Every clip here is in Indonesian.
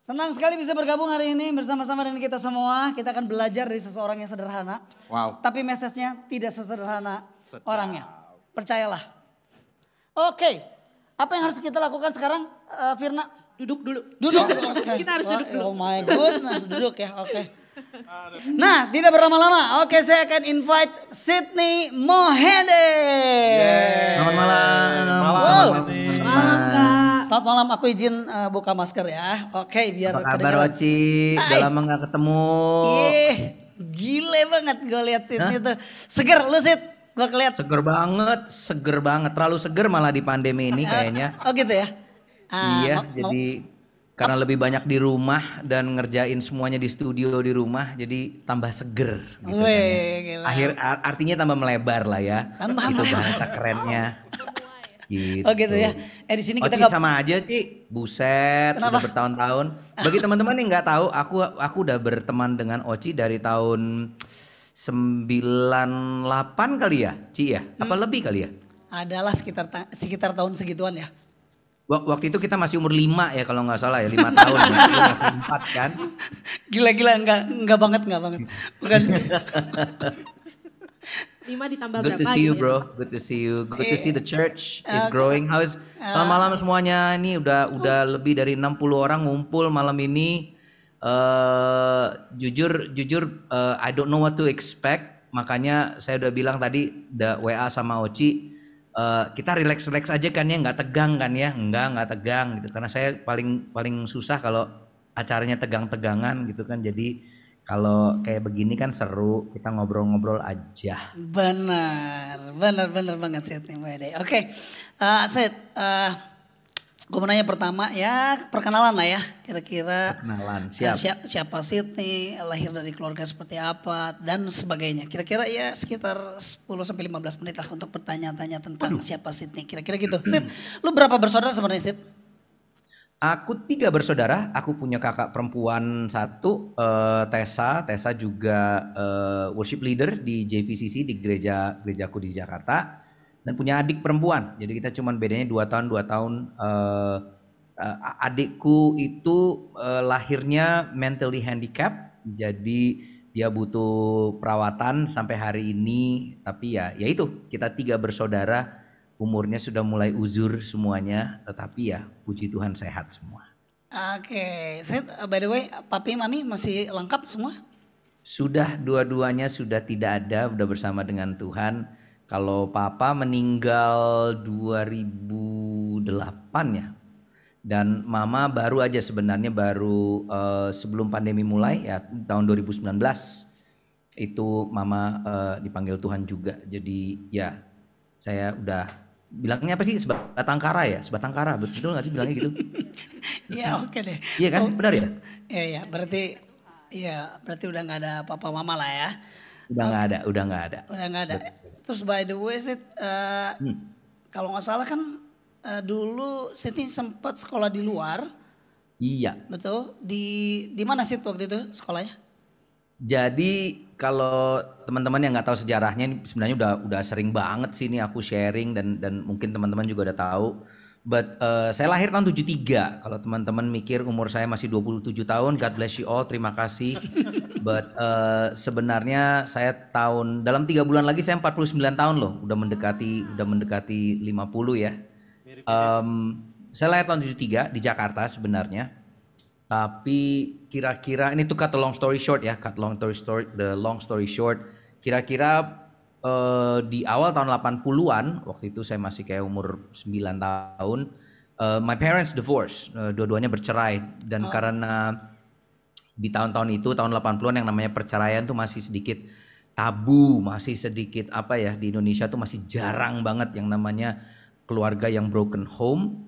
Senang sekali bisa bergabung hari ini bersama-sama dengan kita semua. Kita akan belajar dari seseorang yang sederhana. Wow. Tapi message-nya tidak sesederhana orangnya. Percayalah. Oke. Apa yang harus kita lakukan sekarang, Firna? Duduk dulu. Duduk. Kita harus duduk dulu. Oh my goodness, duduk ya. Oke. Nah, tidak berlama-lama. Oke, saya akan invite Sydney Mohede. Selamat malam. Wow. Malam Kak. Selamat malam, aku izin buka masker ya. Oke, biar Apa kabar Oci? Udah lama gak ketemu. Gile banget gue lihat Sydney tuh. Seger lu Sid, gue keliat. Seger banget. Terlalu seger malah di pandemi ini kayaknya. Oh gitu ya? Iya, jadi karena lebih banyak di rumah dan ngerjain semuanya di studio di rumah, jadi tambah seger. Gitu kan ya. Artinya tambah melebar lah ya. Itu bahasa kerennya. Gitu. Oh gitu ya. Di sini kita sama aja Ci. Buset. Kenapa? Udah bertahun-tahun. Bagi teman-teman yang nggak tahu, aku udah berteman dengan Oci dari tahun 98 kali ya, Ci ya? Apa lebih kali ya? Adalah sekitar tahun segituan ya. Waktu itu kita masih umur 5 ya kalau nggak salah ya, 5 tahun. Ya. 4 kan? Gila enggak banget. Bukan. 5 ditambah Good berapa? to see you gitu bro, good to see you. Good to see the church is growing. Selamat malam semuanya. Ini udah lebih dari 60 orang ngumpul malam ini. Jujur I don't know what to expect. Makanya saya udah bilang tadi WA sama Oci, kita relax aja kan ya, nggak tegang kan ya? Nggak tegang gitu. Karena saya paling susah kalau acaranya tegang-tegangan gitu kan. Jadi kalau kayak begini kan seru, kita ngobrol-ngobrol aja. Benar banget Sydney Mohede. Oke, Sid, gue mau nanya pertama ya, perkenalan lah ya, kira-kira. Perkenalan, siapa Sydney, lahir dari keluarga seperti apa dan sebagainya. Kira-kira ya sekitar 10-15 menit lah untuk bertanya-tanya tentang siapa Sydney. Kira-kira gitu. Sid, lu berapa bersaudara sebenarnya Sid? Aku 3 bersaudara, aku punya kakak perempuan 1, Tessa juga worship leader di JPCC di gerejaku di Jakarta, dan punya adik perempuan. Jadi kita cuman bedanya 2 tahun. Adikku itu lahirnya mentally handicapped, jadi dia butuh perawatan sampai hari ini. Tapi ya itu kita 3 bersaudara. Umurnya sudah mulai uzur semuanya, tetapi ya puji Tuhan sehat semua. Oke, by the way, papi mami masih lengkap semua? Sudah, dua-duanya sudah tidak ada, udah bersama dengan Tuhan. Kalau papa meninggal 2008 ya, dan mama baru aja sebenarnya sebelum pandemi mulai ya tahun 2019 itu mama dipanggil Tuhan juga. Jadi ya saya udah bilangnya apa sih, sebatang kara ya, betul nggak sih bilangnya gitu? Ya oke deh. Iya kan, benar ya? Iya, berarti udah nggak ada papa mama lah ya. Udah nggak ada. Terus by the way Sid, kalau nggak salah kan dulu Sydney sempat sekolah di luar. Iya. Betul. Di mana Sid waktu itu sekolahnya? Jadi kalau teman-teman yang nggak tahu sejarahnya, ini sebenarnya udah sering banget sih ini aku sharing dan mungkin teman-teman juga udah tahu. But saya lahir tahun 73. Kalau teman-teman mikir umur saya masih 27 tahun, God bless you all, terima kasih. But sebenarnya saya dalam 3 bulan lagi saya 49 tahun loh, udah mendekati 50 ya. Saya lahir tahun 73 di Jakarta sebenarnya. Tapi kira-kira ini tuh the long story short, kira-kira di awal tahun 80-an, waktu itu saya masih kayak umur 9 tahun, my parents divorce, dua-duanya bercerai, dan karena di tahun-tahun itu, tahun 80-an yang namanya perceraian tuh masih sedikit tabu, masih sedikit di Indonesia tuh masih jarang banget yang namanya keluarga yang broken home.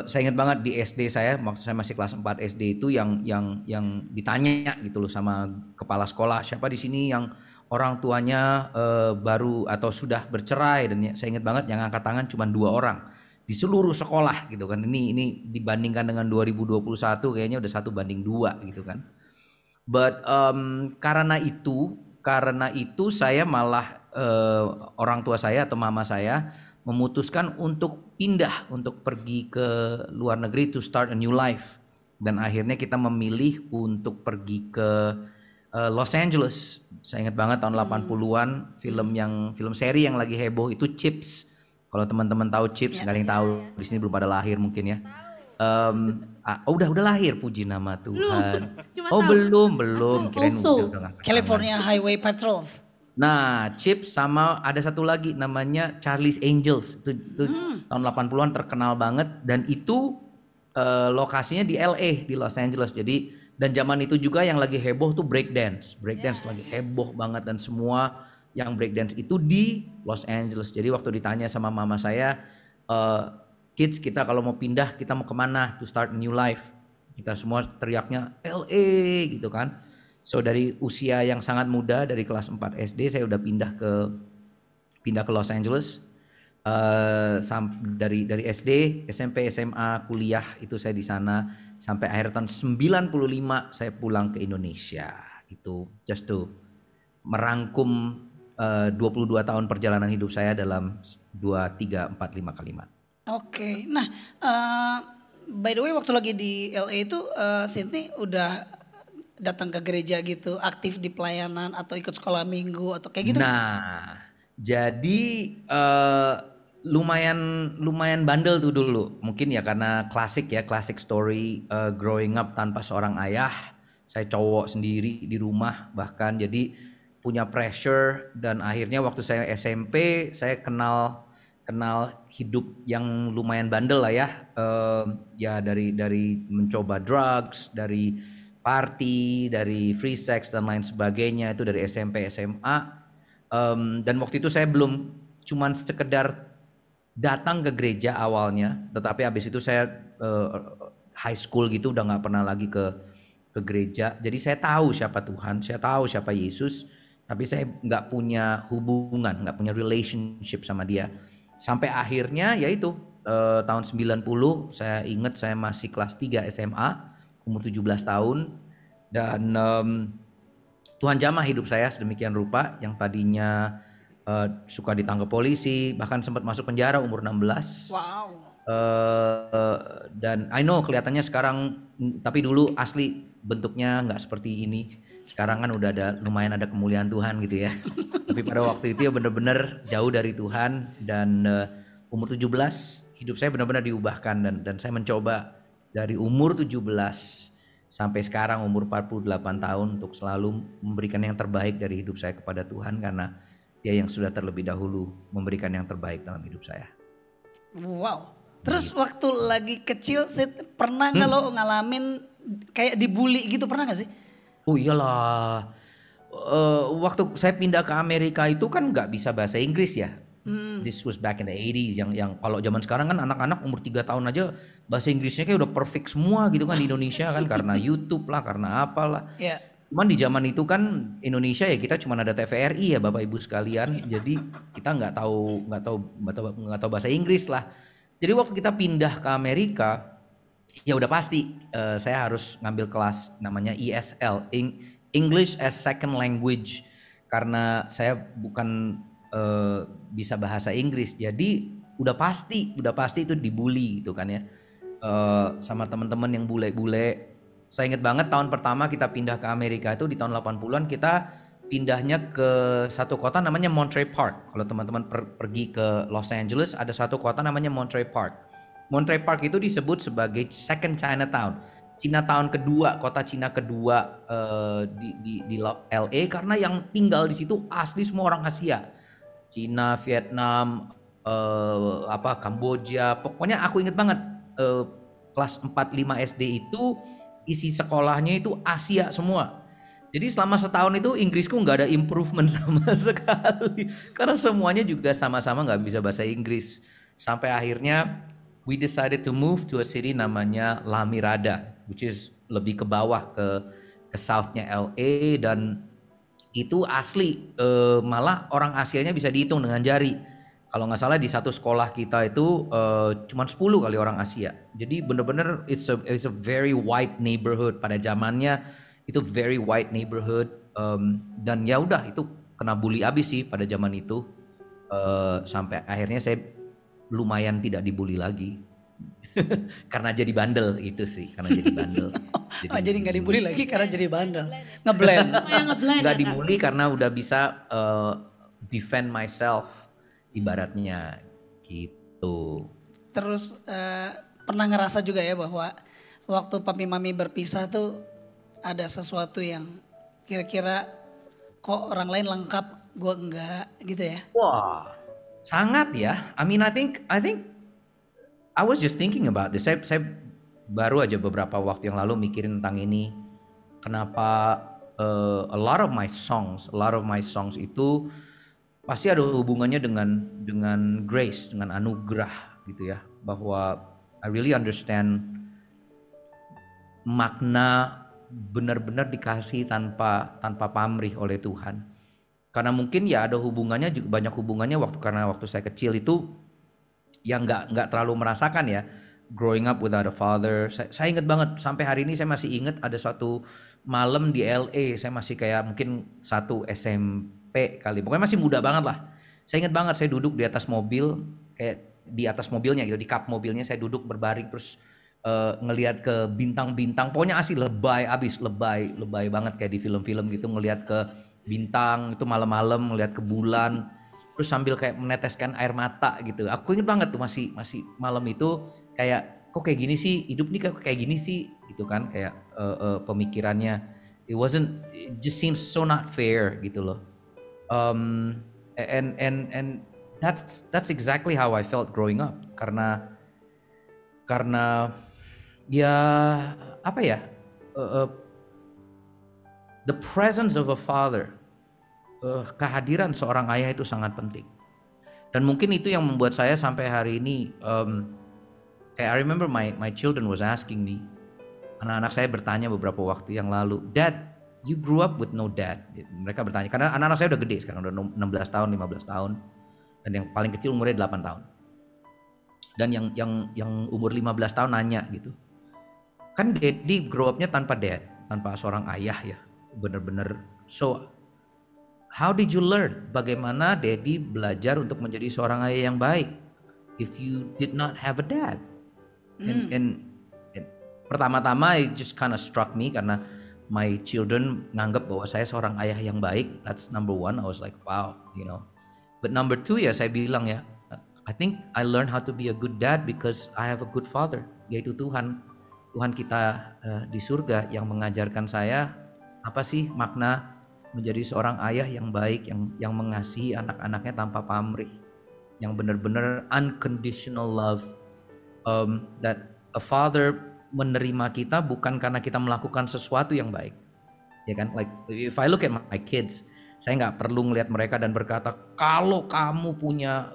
Saya ingat banget di SD saya, waktu saya masih kelas 4 SD itu yang ditanya gitu loh sama kepala sekolah, siapa di sini yang orang tuanya baru atau sudah bercerai, dan saya ingat banget yang angkat tangan cuma 2 orang di seluruh sekolah gitu kan. Ini dibandingkan dengan 2021 kayaknya udah 1:2 gitu kan. But karena itu saya malah orang tua saya atau mama saya memutuskan untuk pindah, untuk pergi ke luar negeri to start a new life. dan akhirnya kita memilih untuk pergi ke Los Angeles. Saya ingat banget tahun 80-an film seri yang lagi heboh itu Chips. Kalau teman-teman tahu Chips, nggak ada yang tahu di sini, belum pada lahir mungkin ya. Udah lahir, puji nama Tuhan. Cuma tahu. belum. Aku Kirain also. udah nggak California Highway Patrols. Nah, Chips sama ada satu lagi namanya Charlie's Angels. Itu tahun 80-an terkenal banget dan itu lokasinya di LA, di Los Angeles. Jadi dan zaman itu juga yang lagi heboh tuh breakdance. Breakdance lagi heboh banget dan semua yang breakdance itu di Los Angeles. Jadi waktu ditanya sama mama saya, kids kita kalau mau pindah kita mau kemana to start a new life? Kita semua teriaknya LA gitu kan. So dari usia yang sangat muda, dari kelas 4 SD saya udah pindah ke Los Angeles. Dari SD, SMP, SMA, kuliah itu saya di sana sampai akhir tahun 95 saya pulang ke Indonesia. Itu just to merangkum 22 tahun perjalanan hidup saya dalam 2, 3, 4, 5 kalimat. Oke. Nah, by the way waktu lagi di LA itu Sydney udah datang ke gereja gitu, aktif di pelayanan atau ikut sekolah minggu atau kayak gitu? Nah, jadi lumayan bandel tuh dulu. Mungkin ya karena classic story growing up tanpa seorang ayah. Saya cowok sendiri di rumah bahkan, jadi punya pressure dan akhirnya waktu saya SMP saya kenal hidup yang lumayan bandel lah ya. Ya dari mencoba drugs, dari party, dari free sex dan lain sebagainya itu dari SMP SMA. Dan waktu itu saya belum cuman sekedar datang ke gereja awalnya, tetapi habis itu saya high school gitu udah nggak pernah lagi ke gereja. Jadi saya tahu siapa Tuhan, saya tahu siapa Yesus, tapi saya nggak punya hubungan, nggak punya relationship sama Dia. Sampai akhirnya yaitu tahun 90 saya ingat saya masih kelas 3 SMA. Umur 17 tahun dan Tuhan jamah hidup saya sedemikian rupa yang tadinya suka ditangkap polisi, bahkan sempat masuk penjara umur 16. Wow. Dan I know kelihatannya sekarang, tapi dulu asli bentuknya nggak seperti ini. Sekarang kan udah lumayan ada kemuliaan Tuhan gitu ya. Tapi pada waktu itu ya benar-benar jauh dari Tuhan dan umur 17 hidup saya benar-benar diubahkan dan saya mencoba dari umur 17 sampai sekarang umur 48 tahun untuk selalu memberikan yang terbaik dari hidup saya kepada Tuhan karena Dia yang sudah terlebih dahulu memberikan yang terbaik dalam hidup saya. Wow. Terus waktu lagi kecil pernah nggak lo ngalamin kayak dibully gitu, pernah nggak sih? Oh iyalah. Waktu saya pindah ke Amerika itu kan nggak bisa bahasa Inggris ya. This was back in the 80s yang kalau zaman sekarang kan anak-anak umur 3 tahun aja bahasa Inggrisnya kayak udah perfect semua gitu kan di Indonesia kan karena YouTube lah, karena apalah. Yeah. Cuman di zaman itu kan Indonesia ya kita cuma ada TVRI ya Bapak Ibu sekalian. Jadi kita nggak tahu bahasa Inggris lah. Jadi waktu kita pindah ke Amerika ya udah pasti saya harus ngambil kelas namanya ESL, English as Second Language, karena saya bukan bisa bahasa Inggris, jadi udah pasti itu dibully gitu kan ya, sama teman-teman yang bule-bule. Saya ingat banget tahun pertama kita pindah ke Amerika itu di tahun 80-an, kita pindahnya ke satu kota namanya Monterey Park. Kalau teman-teman pergi ke Los Angeles ada satu kota namanya Monterey Park. Monterey Park itu disebut sebagai Second Chinatown. Chinatown kedua, kota Cina kedua di LA, karena yang tinggal di situ asli semua orang Asia. Cina, Vietnam, Kamboja, pokoknya aku inget banget kelas 4-5 SD itu isi sekolahnya itu Asia semua. Jadi selama setahun itu Inggrisku nggak ada improvement sama sekali karena semuanya juga sama-sama nggak bisa bahasa Inggris. Sampai akhirnya we decided to move to a city namanya La Mirada, which is lebih ke bawah ke southnya LA, dan itu asli malah orang Asianya bisa dihitung dengan jari. Kalau nggak salah di satu sekolah kita itu cuma 10 kali orang Asia. Jadi bener-bener it's a very white neighborhood pada zamannya, itu very white neighborhood, dan ya udah itu kena bully abis sih pada zaman itu, sampai akhirnya saya lumayan tidak dibully lagi. Karena jadi bandel itu sih, karena jadi bandel. Jadi nggak dibully lagi karena jadi bandel. Ngeblend. Supaya ngeblend. Nggak ya, Kak? dibully karena udah bisa defend myself ibaratnya gitu. Terus pernah ngerasa juga ya bahwa waktu papi mami berpisah tuh ada sesuatu yang kira-kira kok orang lain lengkap, gue enggak gitu ya. Wah, sangat ya. I mean, I think I was just thinking about this. Saya baru aja beberapa waktu yang lalu mikirin tentang ini. Kenapa a lot of my songs itu pasti ada hubungannya dengan grace, dengan anugerah gitu ya. Bahwa I really understand makna benar-benar dikasih tanpa pamrih oleh Tuhan. Karena mungkin ya ada hubungannya juga, banyak hubungannya karena waktu saya kecil itu yang nggak terlalu merasakan ya, growing up without a father. Saya ingat banget sampai hari ini, saya masih ingat ada suatu malam di LA, saya masih kayak mungkin 1 SMP kali, pokoknya masih muda banget lah. Saya ingat banget saya duduk di atas mobil, kayak di atas mobilnya gitu, di kap mobilnya saya duduk berbaring terus ngelihat ke bintang-bintang, pokoknya asli lebay banget kayak di film-film gitu, ngelihat ke bintang itu malam-malam, ngelihat ke bulan. Terus sambil kayak meneteskan air mata gitu. Aku inget banget tuh masih malam itu kayak kok kayak gini sih, hidup nih kayak gini sih gitu kan, kayak pemikirannya it just seems so not fair gitu loh. And that's exactly how I felt growing up, karena ya apa ya, the presence of a father, kehadiran seorang ayah itu sangat penting. Dan mungkin itu yang membuat saya sampai hari ini, kayak I remember my children was asking me, anak-anak saya bertanya beberapa waktu yang lalu, "Dad, you grew up with no dad?" Mereka bertanya, karena anak-anak saya udah gede sekarang, udah 16 tahun, 15 tahun. Dan yang paling kecil umurnya 8 tahun. Dan yang umur 15 tahun nanya gitu, "Kan Daddy grow up-nya tanpa dad, tanpa seorang ayah ya, bener-bener. So, how did you learn? Bagaimana Daddy belajar untuk menjadi seorang ayah yang baik if you did not have a dad?" And pertama-tama it just kind of struck me karena my children nganggap bahwa saya seorang ayah yang baik. That's number one. I was like, wow, you know. But number two ya, saya bilang ya, I think I learned how to be a good dad because I have a good father, yaitu Tuhan kita di surga yang mengajarkan saya apa sih makna menjadi seorang ayah yang baik, yang mengasihi anak-anaknya tanpa pamrih, yang benar-benar unconditional love, that a father menerima kita bukan karena kita melakukan sesuatu yang baik, ya kan? Like if I look at my kids, saya nggak perlu ngelihat mereka dan berkata kalau kamu punya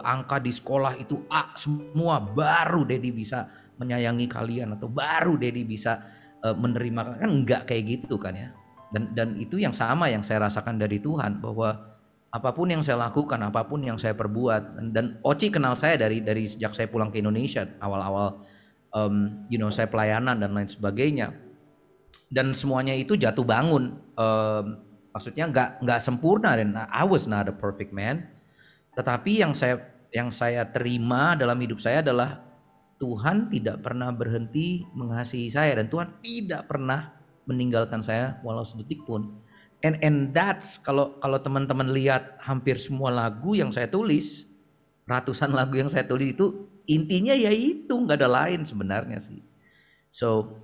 angka di sekolah itu A semua, baru Daddy bisa menyayangi kalian, atau baru Daddy bisa menerima, kan nggak kayak gitu kan ya. Dan itu yang sama yang saya rasakan dari Tuhan, bahwa apapun yang saya lakukan, apapun yang saya perbuat, dan Oci kenal saya dari sejak saya pulang ke Indonesia awal-awal, saya pelayanan dan lain sebagainya, dan semuanya itu jatuh bangun, maksudnya nggak sempurna, dan I was not a perfect man, tetapi yang saya terima dalam hidup saya adalah Tuhan tidak pernah berhenti mengasihi saya, dan Tuhan tidak pernah meninggalkan saya walau sedetik pun. And that's, kalau teman-teman lihat hampir semua lagu yang saya tulis, ratusan lagu yang saya tulis itu intinya ya itu, nggak ada lain sebenarnya sih. So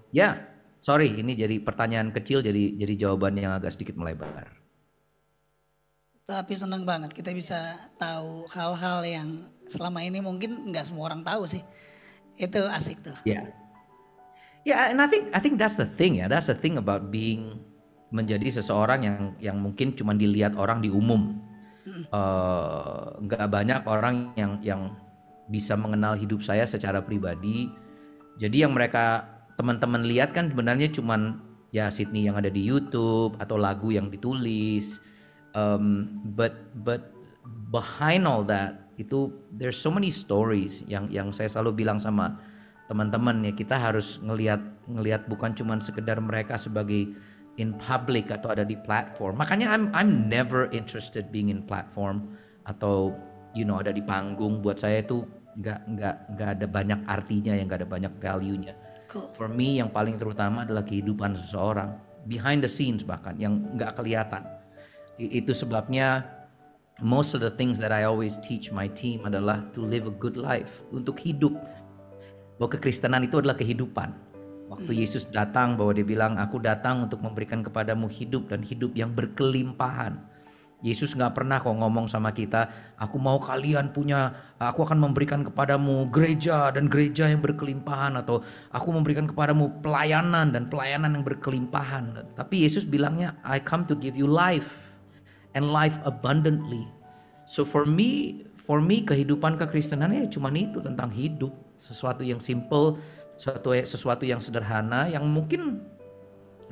sorry, ini jadi pertanyaan kecil jadi jawaban yang agak sedikit melebar. Tapi senang banget kita bisa tahu hal-hal yang selama ini mungkin nggak semua orang tahu sih. Itu asik tuh. Yeah, and I think that's the thing ya. That's the thing about being, menjadi seseorang yang mungkin cuma dilihat orang di umum. Nggak banyak orang yang bisa mengenal hidup saya secara pribadi. Jadi yang mereka teman-teman lihat kan sebenarnya cuman ya Sydney yang ada di YouTube atau lagu yang ditulis. But behind all that itu there's so many stories yang saya selalu bilang sama teman-teman ya, kita harus ngelihat bukan cuman sekedar mereka sebagai in public atau ada di platform. Makanya I'm never interested being in platform atau ada di panggung. Buat saya itu nggak ada banyak artinya, yang nggak ada banyak value-nya. Cool. For me yang paling terutama adalah kehidupan seseorang behind the scenes, bahkan yang nggak kelihatan. Itu sebabnya most of the things that I always teach my team adalah to live a good life, untuk hidup. Bahwa kekristenan itu adalah kehidupan. Waktu Yesus datang, bahwa dia bilang, aku datang untuk memberikan kepadamu hidup dan hidup yang berkelimpahan. Yesus nggak pernah kok ngomong sama kita, aku mau kalian punya, aku akan memberikan kepadamu gereja dan gereja yang berkelimpahan, atau aku memberikan kepadamu pelayanan dan pelayanan yang berkelimpahan. Tapi Yesus bilangnya, I come to give you life and life abundantly. So for me kehidupan kekristenan ya cuma itu, tentang hidup, sesuatu yang simple, sesuatu yang sederhana, yang mungkin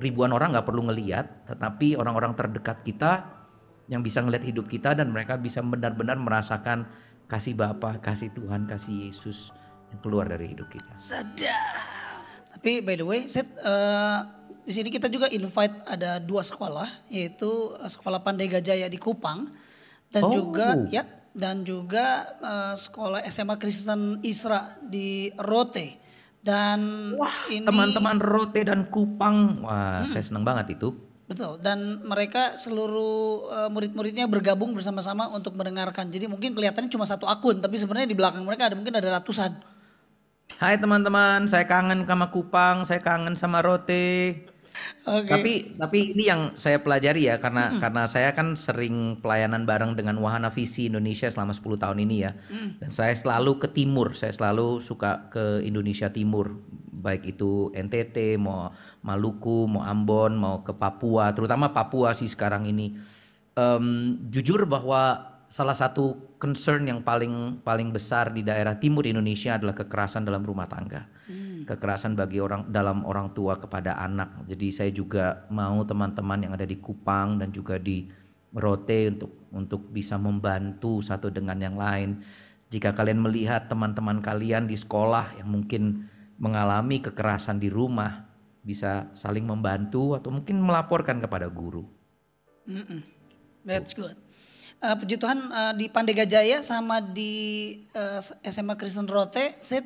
ribuan orang nggak perlu ngelihat, tetapi orang-orang terdekat kita yang bisa ngeliat hidup kita, dan mereka bisa benar-benar merasakan kasih Bapa, kasih Tuhan, kasih Yesus yang keluar dari hidup kita. Sadar. Tapi by the way, Sid, di sini kita juga invite ada 2 sekolah, yaitu Sekolah Pandai Gajaya di Kupang dan juga sekolah SMA Kristen Isra di Rote. Dan ini teman-teman Rote dan Kupang, wah saya senang banget itu. Betul, dan mereka seluruh murid-muridnya bergabung bersama-sama untuk mendengarkan. Jadi mungkin kelihatannya cuma 1 akun, tapi sebenarnya di belakang mereka mungkin ada ratusan. Hai teman-teman, saya kangen sama Kupang, saya kangen sama Rote. Okay. Tapi ini yang saya pelajari ya, karena saya kan sering pelayanan bareng dengan Wahana Visi Indonesia selama 10 tahun ini ya. Dan saya selalu ke timur, saya selalu suka ke Indonesia Timur. Baik itu NTT, mau Maluku, mau Ambon, mau ke Papua, terutama Papua sih sekarang ini. Jujur bahwa salah satu concern yang paling besar di daerah timur Indonesia adalah kekerasan dalam rumah tangga. Kekerasan bagi orang tua kepada anak. Jadi saya juga mau teman-teman yang ada di Kupang dan juga di Rote untuk bisa membantu satu dengan yang lain. Jika kalian melihat teman-teman kalian di sekolah yang mungkin mengalami kekerasan di rumah, bisa saling membantu atau mungkin melaporkan kepada guru. That's good. Puji Tuhan, di Pandai Gajaya sama di SMA Kristen Rote, Sid,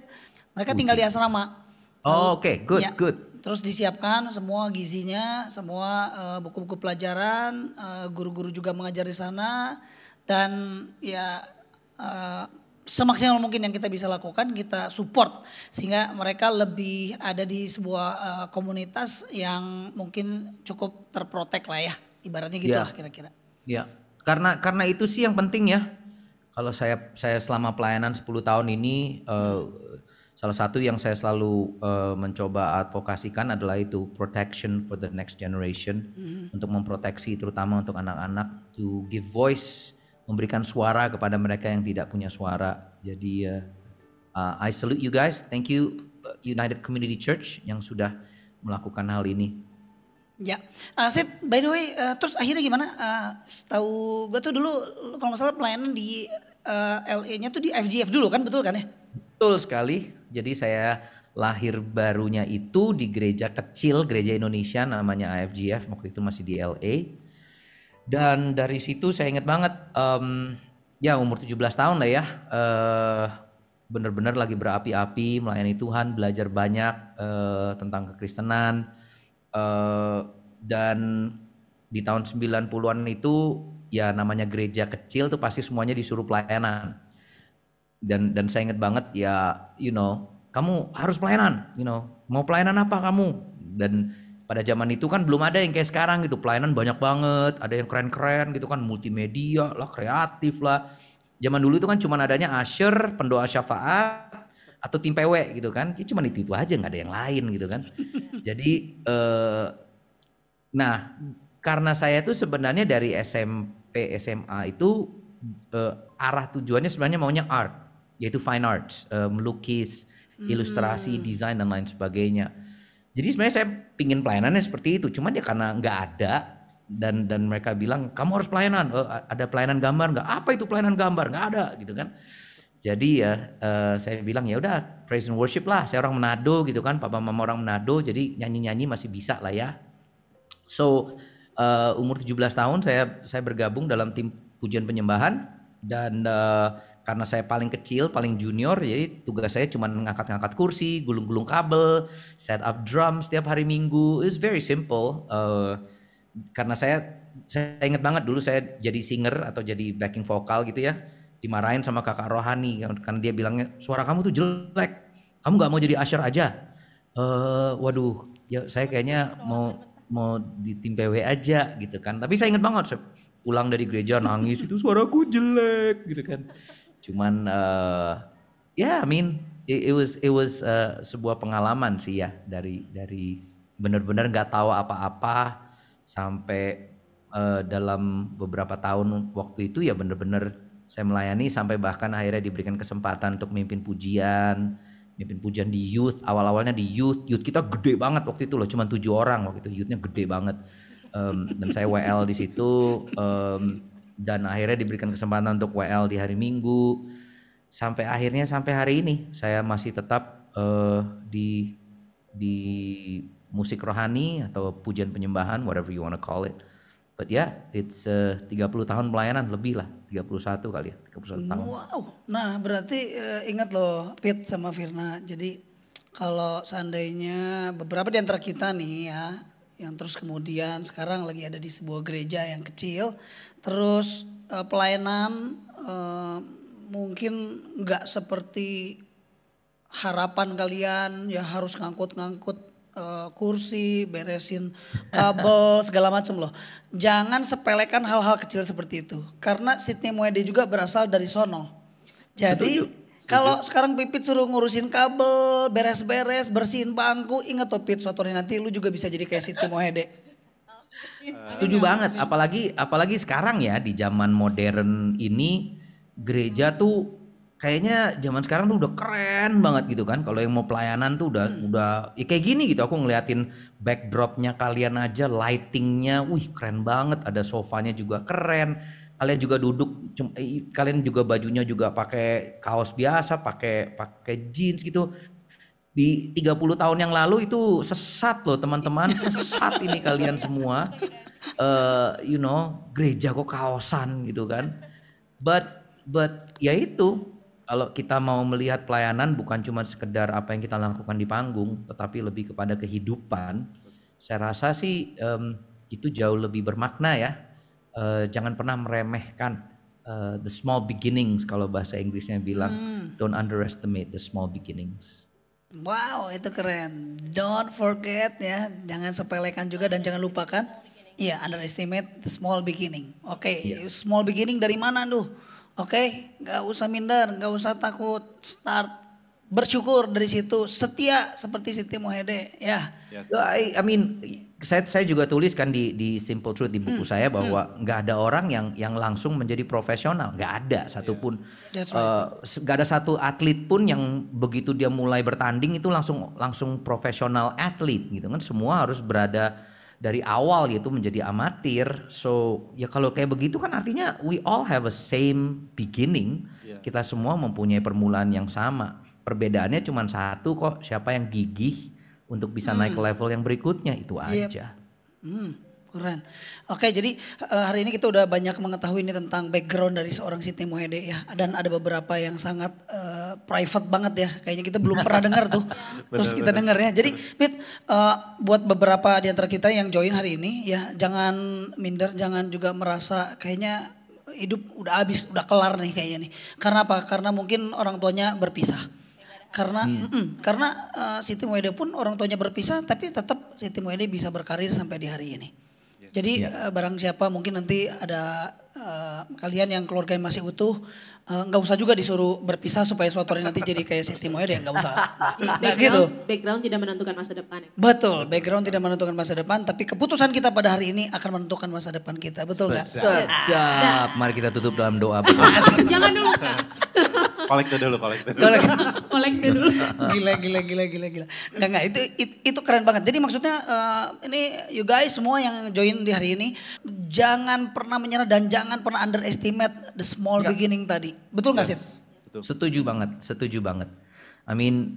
mereka tinggal di asrama. Oh, oke, good, good. Terus disiapkan semua gizinya, semua buku-buku pelajaran, guru-guru juga mengajar di sana, dan ya semaksimal mungkin yang kita bisa lakukan, kita support sehingga mereka lebih ada di sebuah komunitas yang mungkin cukup terprotek lah ya, ibaratnya gitu lah kira-kira. Ya, karena itu sih yang penting ya. Kalau saya selama pelayanan 10 tahun ini, salah satu yang saya selalu mencoba advokasikan adalah itu, protection for the next generation, untuk memproteksi terutama untuk anak-anak, to give voice, memberikan suara kepada mereka yang tidak punya suara. Jadi I salute you guys. Thank you United Community Church yang sudah melakukan hal ini. Ya, Sid, by the way, terus akhirnya gimana? Setahu gue tuh dulu kalau nggak salah pelayanan di LA-nya tuh di FGF dulu kan, betul kan ya? Betul sekali. Jadi saya lahir barunya itu di gereja kecil, gereja Indonesia namanya AFGF, waktu itu masih di LA. Dan dari situ saya ingat banget, ya umur 17 tahun lah ya, benar-benar lagi berapi-api melayani Tuhan, belajar banyak tentang kekristenan, dan di tahun 90-an itu ya namanya gereja kecil tuh pasti semuanya disuruh pelayanan. Dan saya ingat banget ya, kamu harus pelayanan, mau pelayanan apa kamu? Dan pada zaman itu kan belum ada yang kayak sekarang gitu, pelayanan banyak banget, ada yang keren-keren gitu kan, multimedia lah, kreatif lah. Zaman dulu itu kan cuma adanya usher, pendoa syafaat, atau tim PW gitu kan, cuma itu aja, nggak ada yang lain gitu kan. Jadi, nah karena saya tuh sebenarnya dari SMP, SMA itu arah tujuannya sebenarnya maunya art, yaitu fine arts, melukis, ilustrasi, desain dan lain sebagainya. Jadi sebenarnya saya pingin pelayanannya seperti itu, cuma dia karena nggak ada dan mereka bilang kamu harus pelayanan, ada pelayanan gambar nggak? Apa itu pelayanan gambar? Nggak ada gitu kan. Jadi ya saya bilang ya udah praise and worship lah. Saya orang Manado gitu kan, papa mama orang Manado, jadi nyanyi-nyanyi masih bisa lah ya. So umur 17 tahun saya bergabung dalam tim pujian penyembahan dan karena saya paling kecil, paling junior, jadi tugas saya cuma ngangkat-ngangkat kursi, gulung-gulung kabel, set up drum setiap hari Minggu. It's very simple. Karena saya ingat banget dulu saya jadi singer atau jadi backing vokal gitu ya, dimarahin sama kakak rohani karena dia bilangnya suara kamu tuh jelek, kamu nggak mau jadi usher aja. Waduh, ya saya kayaknya mau di tim PW aja gitu kan. Tapi saya ingat banget, saya pulang dari gereja nangis itu suaraku jelek gitu kan. Cuman I mean it was sebuah pengalaman sih ya dari benar-benar nggak tahu apa-apa sampai dalam beberapa tahun waktu itu ya benar-benar saya melayani sampai bahkan akhirnya diberikan kesempatan untuk mimpin pujian di youth. Awal-awalnya di youth kita gede banget waktu itu loh, cuma 7 orang waktu itu, youthnya gede banget. Dan saya WL di situ. Dan akhirnya diberikan kesempatan untuk WL di hari Minggu sampai akhirnya sampai hari ini saya masih tetap di musik rohani atau pujian penyembahan, whatever you wanna call it. But yeah, it's 30 tahun pelayanan lebih lah, 31 kali ya, 31 tahun. Wow, nah berarti ingat loh Pit sama Firna, jadi kalau seandainya beberapa di antara kita nih ya, yang terus kemudian sekarang lagi ada di sebuah gereja yang kecil, terus pelayanan mungkin nggak seperti harapan kalian ya harus ngangkut-ngangkut kursi, beresin kabel segala macam loh. Jangan sepelekan hal-hal kecil seperti itu, karena Sydney Moede juga berasal dari sono. Jadi kalau sekarang Pipit suruh ngurusin kabel, beres-beres, bersihin bangku, ingat tuh Pit, suatu hari nanti lu juga bisa jadi kayak Sydney Moede. Setuju banget, apalagi sekarang ya di zaman modern ini gereja tuh kayaknya zaman sekarang tuh udah keren banget gitu kan. Kalau yang mau pelayanan tuh udah ya kayak gini gitu. Aku ngeliatin backdropnya kalian aja, lightingnya, wih keren banget. Ada sofanya juga keren. Kalian juga duduk, kalian juga bajunya juga pakai kaos biasa, pakai jeans gitu. Di 30 tahun yang lalu itu sesat loh teman-teman, sesat ini kalian semua. Gereja kok kaosan gitu kan. But ya itu, kalau kita mau melihat pelayanan bukan cuma sekedar apa yang kita lakukan di panggung, tetapi lebih kepada kehidupan. Saya rasa sih itu jauh lebih bermakna ya. Jangan pernah meremehkan the small beginnings, kalau bahasa Inggrisnya bilang. Don't underestimate the small beginnings. Wow, itu keren. Don't forget ya, jangan sepelekan juga dan jangan lupakan. Iya, underestimate the small beginning. Oke, small beginning dari mana tuh? Oke, gak usah minder, gak usah takut, start bersyukur dari situ, setia seperti Siti Mohede ya. Yes. I mean, saya juga tulis kan di Simple Truth di buku saya bahwa nggak ada orang yang langsung menjadi profesional, nggak ada satupun, nggak ada satu atlet pun yang begitu dia mulai bertanding itu langsung profesional atlet gitu kan. Semua harus berada dari awal gitu menjadi amatir. So ya kalau kayak begitu kan artinya we all have a same beginning. Kita semua mempunyai permulaan yang sama. Perbedaannya cuma satu kok, siapa yang gigih untuk bisa naik ke level yang berikutnya, itu aja. Keren. Oke, jadi hari ini kita udah banyak mengetahui ini tentang background dari seorang Siti Mohede ya. Dan ada beberapa yang sangat private banget ya. Kayaknya kita belum pernah dengar tuh. Terus kita dengar ya. Jadi Pit, buat beberapa di antara kita yang join hari ini ya, jangan minder, jangan juga merasa kayaknya hidup udah habis, udah kelar nih kayaknya nih. Karena apa? Karena mungkin orang tuanya berpisah. Karena Siti Mohede pun orang tuanya berpisah, tapi tetap Siti Mohede bisa berkarir sampai di hari ini. Jadi barang siapa mungkin nanti ada kalian yang keluarga yang masih utuh, nggak usah juga disuruh berpisah supaya suatu hari nanti jadi kayak Siti Mohede, nggak usah. Nggak gitu. Background tidak menentukan masa depan. Ya? Betul, background tidak menentukan masa depan, tapi keputusan kita pada hari ini akan menentukan masa depan kita, betul nggak? Sedap. Mari kita tutup dalam doa. Jangan dulu Kak. Kolektor dulu. Kolektor dulu. Gila. Enggak, itu keren banget. Jadi maksudnya ini you guys semua yang join di hari ini, jangan pernah menyerah dan jangan pernah underestimate the small beginning tadi. Betul nggak Sid? Setuju banget. I mean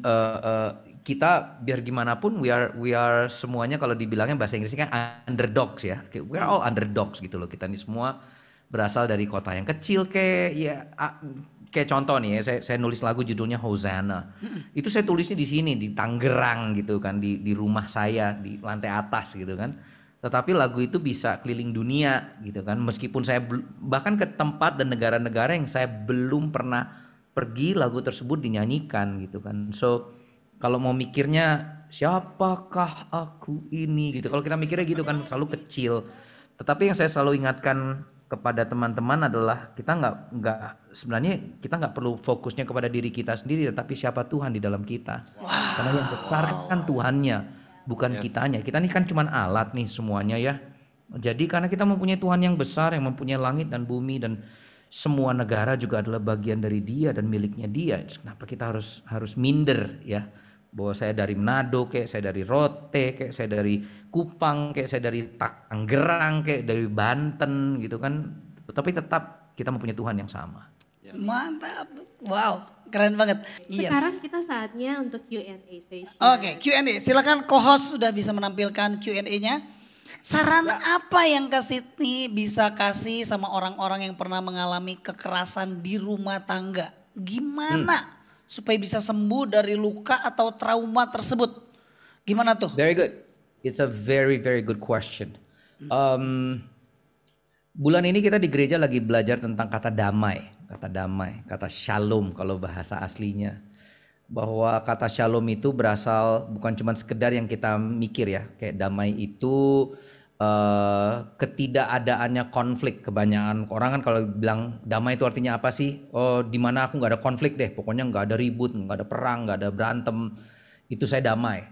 kita biar gimana pun we are semuanya, kalau dibilangnya bahasa Inggrisnya kan underdogs ya. We are all underdogs gitu loh. Kita ini semua berasal dari kota yang kecil kayak ya kayak contoh nih ya, saya nulis lagu judulnya Hosanna. Itu saya tulisnya di sini di Tangerang gitu kan, di rumah saya di lantai atas gitu kan. Tetapi lagu itu bisa keliling dunia gitu kan. Meskipun saya bahkan ke tempat dan negara-negara yang saya belum pernah pergi, lagu tersebut dinyanyikan gitu kan. So kalau mau mikirnya siapakah aku ini gitu. Kalau kita mikirnya gitu kan selalu kecil. Tetapi yang saya selalu ingatkan kepada teman-teman adalah kita sebenarnya kita nggak perlu fokusnya kepada diri kita sendiri, tetapi siapa Tuhan di dalam kita. Karena yang besar kan Tuhannya, bukan kitanya. Kita ini kan cuma alat nih semuanya ya. Jadi karena kita mempunyai Tuhan yang besar, yang mempunyai langit dan bumi, dan semua negara juga adalah bagian dari Dia dan miliknya Dia. Kenapa kita harus minder ya? Bahwa saya dari Manado, kayak saya dari Rote, kayak saya dari Kupang, kayak saya dari Tangerang, kayak dari Banten gitu kan. Tapi tetap kita mempunyai Tuhan yang sama. Mantap. Wow, keren banget. Yes. Sekarang kita saatnya untuk Q&A session. Oke, Q&A. Silakan co-host sudah bisa menampilkan Q&A-nya. Saran apa yang Kak Sydney bisa kasih sama orang-orang yang pernah mengalami kekerasan di rumah tangga? Gimana supaya bisa sembuh dari luka atau trauma tersebut? Gimana tuh? Very good. It's a very very good question. Bulan ini kita di gereja lagi belajar tentang kata damai, kata shalom kalau bahasa aslinya. Bahwa kata shalom itu berasal bukan cuma sekedar yang kita mikir ya, kayak damai itu ketidakadaannya konflik. Kebanyakan orang kan kalau bilang damai itu artinya apa sih? Oh, di mana aku nggak ada konflik deh, pokoknya nggak ada ribut, nggak ada perang, nggak ada berantem, itu saya damai.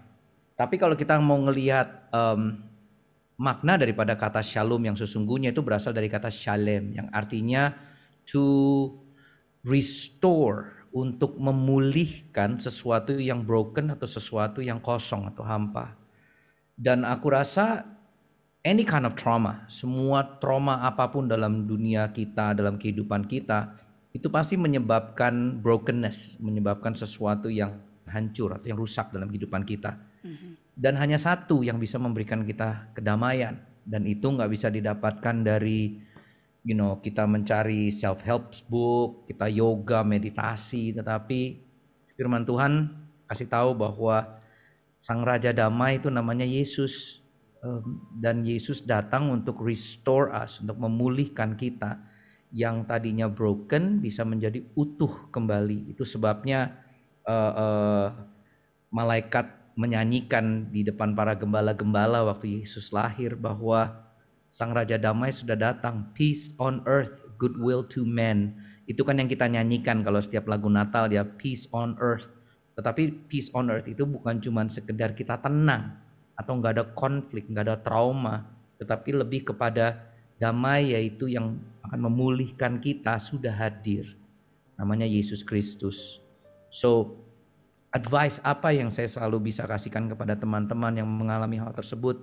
Tapi kalau kita mau ngelihat makna daripada kata shalom yang sesungguhnya itu berasal dari kata shalem yang artinya to restore, untuk memulihkan sesuatu yang broken atau sesuatu yang kosong atau hampa. Dan aku rasa any kind of trauma, semua trauma apapun dalam dunia kita, dalam kehidupan kita, itu pasti menyebabkan brokenness, menyebabkan sesuatu yang hancur atau yang rusak dalam kehidupan kita. Dan hanya satu yang bisa memberikan kita kedamaian, dan itu nggak bisa didapatkan dari kita mencari self-help book, kita yoga, meditasi, tetapi firman Tuhan kasih tahu bahwa Sang Raja Damai itu namanya Yesus. Dan Yesus datang untuk restore us, untuk memulihkan kita yang tadinya broken bisa menjadi utuh kembali. Itu sebabnya malaikat menyanyikan di depan para gembala-gembala waktu Yesus lahir bahwa Sang Raja Damai sudah datang, peace on earth, goodwill to men. Itu kan yang kita nyanyikan kalau setiap lagu Natal ya, peace on earth. Tetapi peace on earth itu bukan cuma sekedar kita tenang atau nggak ada konflik, nggak ada trauma, tetapi lebih kepada damai yaitu yang akan memulihkan kita sudah hadir. Namanya Yesus Kristus. So advice apa yang saya selalu bisa kasihkan kepada teman-teman yang mengalami hal tersebut?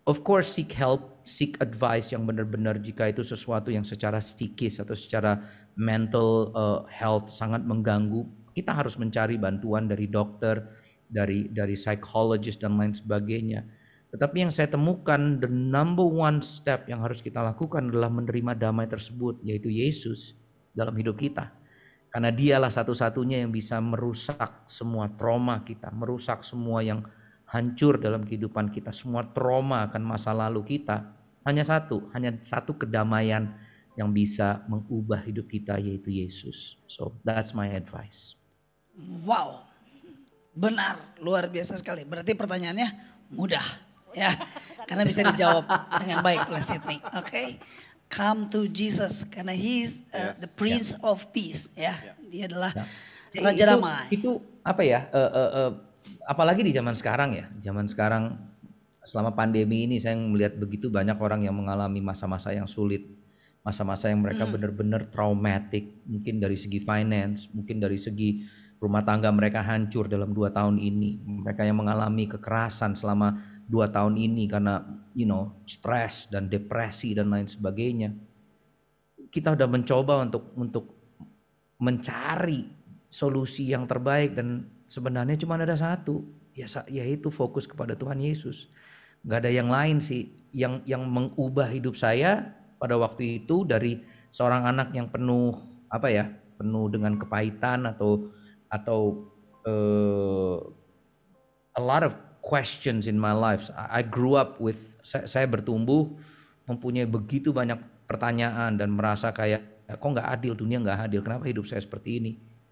Of course seek help, seek advice yang benar-benar jika itu sesuatu yang secara psikis atau secara mental health sangat mengganggu, kita harus mencari bantuan dari dokter, dari psychologist dan lain sebagainya. Tetapi yang saya temukan the number one step yang harus kita lakukan adalah menerima damai tersebut, yaitu Yesus dalam hidup kita. Karena dialah satu-satunya yang bisa merusak semua trauma kita, merusak semua yang hancur dalam kehidupan kita, semua trauma akan masa lalu kita. Hanya satu kedamaian yang bisa mengubah hidup kita, yaitu Yesus. So that's my advice. Wow, benar, luar biasa sekali. Berarti pertanyaannya mudah ya, karena bisa dijawab dengan baik oleh Sydney. Oke, come to Jesus karena He's the Prince of Peace ya. Dia adalah Raja Damai. Itu apa ya? Apalagi di zaman sekarang ya, selama pandemi ini saya melihat begitu banyak orang yang mengalami masa-masa yang sulit, masa-masa yang mereka benar-benar traumatik, mungkin dari segi finance, mungkin dari segi rumah tangga mereka hancur dalam 2 tahun ini, mereka yang mengalami kekerasan selama 2 tahun ini karena stres dan depresi dan lain sebagainya. Kita udah mencoba untuk mencari solusi yang terbaik dan sebenarnya cuma ada satu, yaitu fokus kepada Tuhan Yesus. Gak ada yang lain sih yang mengubah hidup saya pada waktu itu dari seorang anak yang penuh penuh dengan kepahitan atau a lot of questions in my life. I grew up with, saya bertumbuh mempunyai begitu banyak pertanyaan dan merasa kayak kok nggak adil, dunia nggak adil, kenapa hidup saya seperti ini.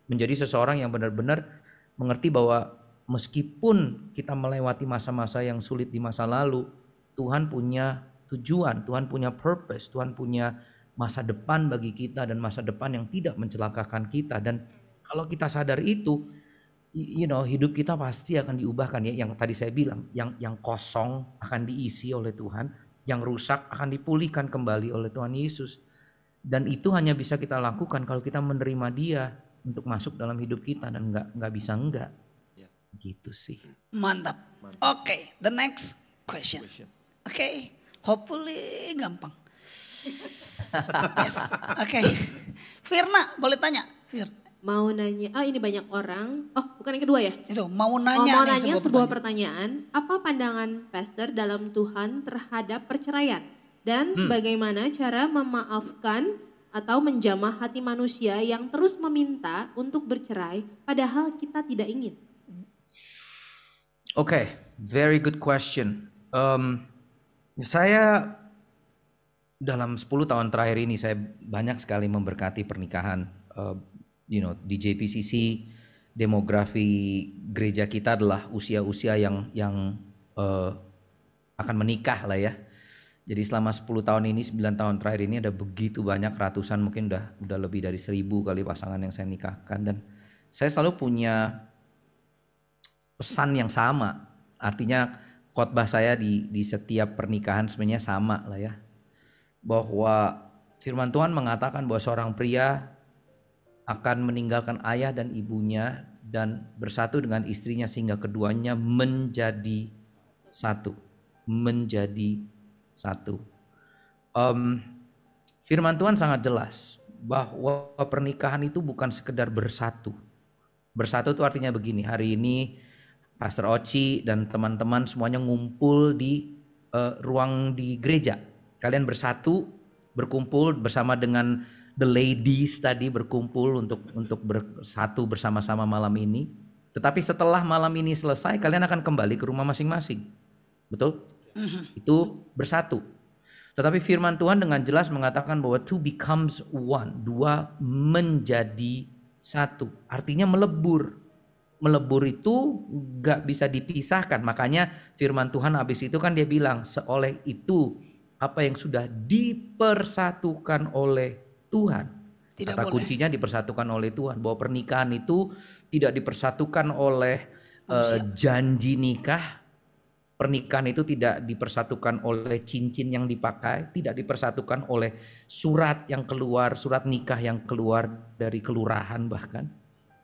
Menjadi seseorang yang benar-benar mengerti bahwa meskipun kita melewati masa-masa yang sulit di masa lalu, Tuhan punya tujuan, Tuhan punya purpose, Tuhan punya masa depan bagi kita dan masa depan yang tidak mencelakakan kita. Dan kalau kita sadar itu, hidup kita pasti akan diubahkan ya. Yang tadi saya bilang, yang kosong akan diisi oleh Tuhan, yang rusak akan dipulihkan kembali oleh Tuhan Yesus. Dan itu hanya bisa kita lakukan kalau kita menerima Dia untuk masuk dalam hidup kita, dan nggak bisa enggak. Yes. Gitu sih. Mantap. Oke, the next question. Oke, hopefully gampang. Yes. Oke. Firna, boleh tanya? Mau nanya, ini banyak orang. Oh, bukan yang kedua ya? Itu mau Mau nanya nanya sebuah pertanyaan. Apa pandangan pastor dalam Tuhan terhadap perceraian? Dan bagaimana cara memaafkan atau menjamah hati manusia yang terus meminta untuk bercerai padahal kita tidak ingin? Oke, very good question. Saya dalam 10 tahun terakhir ini saya banyak sekali memberkati pernikahan. Di JPCC, demografi gereja kita adalah usia-usia yang akan menikah lah ya. Jadi selama 10 tahun ini, 9 tahun terakhir ini ada begitu banyak, ratusan, mungkin udah lebih dari 1000 kali pasangan yang saya nikahkan. Dan saya selalu punya pesan yang sama. Artinya khotbah saya di setiap pernikahan sebenarnya sama lah ya. Bahwa firman Tuhan mengatakan bahwa seorang pria akan meninggalkan ayah dan ibunya dan bersatu dengan istrinya sehingga keduanya menjadi satu. Menjadi satu. Firman Tuhan sangat jelas bahwa pernikahan itu bukan sekedar bersatu. Bersatu itu artinya begini, hari ini Pastor Oci dan teman-teman semuanya ngumpul di ruang di gereja. Kalian bersatu, berkumpul bersama dengan the ladies tadi, berkumpul untuk bersatu bersama-sama malam ini. Tetapi setelah malam ini selesai, kalian akan kembali ke rumah masing-masing. Betul? Itu bersatu. Tetapi firman Tuhan dengan jelas mengatakan bahwa two becomes one. Dua menjadi satu. Artinya melebur. Melebur itu gak bisa dipisahkan. Makanya firman Tuhan habis itu kan dia bilang, seoleh itu apa yang sudah dipersatukan oleh Tuhan. Kata kuncinya dipersatukan oleh Tuhan. Bahwa pernikahan itu tidak dipersatukan oleh janji nikah. Pernikahan itu tidak dipersatukan oleh cincin yang dipakai. Tidak dipersatukan oleh surat yang keluar, surat nikah yang keluar dari kelurahan bahkan.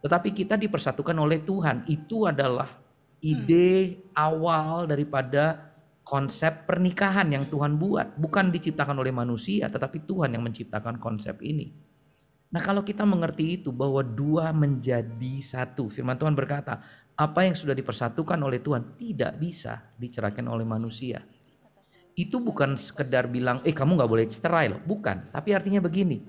Tetapi kita dipersatukan oleh Tuhan. Itu adalah ide awal daripada konsep pernikahan yang Tuhan buat. Bukan diciptakan oleh manusia, tetapi Tuhan yang menciptakan konsep ini. Nah kalau kita mengerti itu bahwa dua menjadi satu. Firman Tuhan berkata, apa yang sudah dipersatukan oleh Tuhan tidak bisa diceraikan oleh manusia. Itu bukan sekedar bilang, kamu gak boleh cerai loh. Bukan, tapi artinya begini.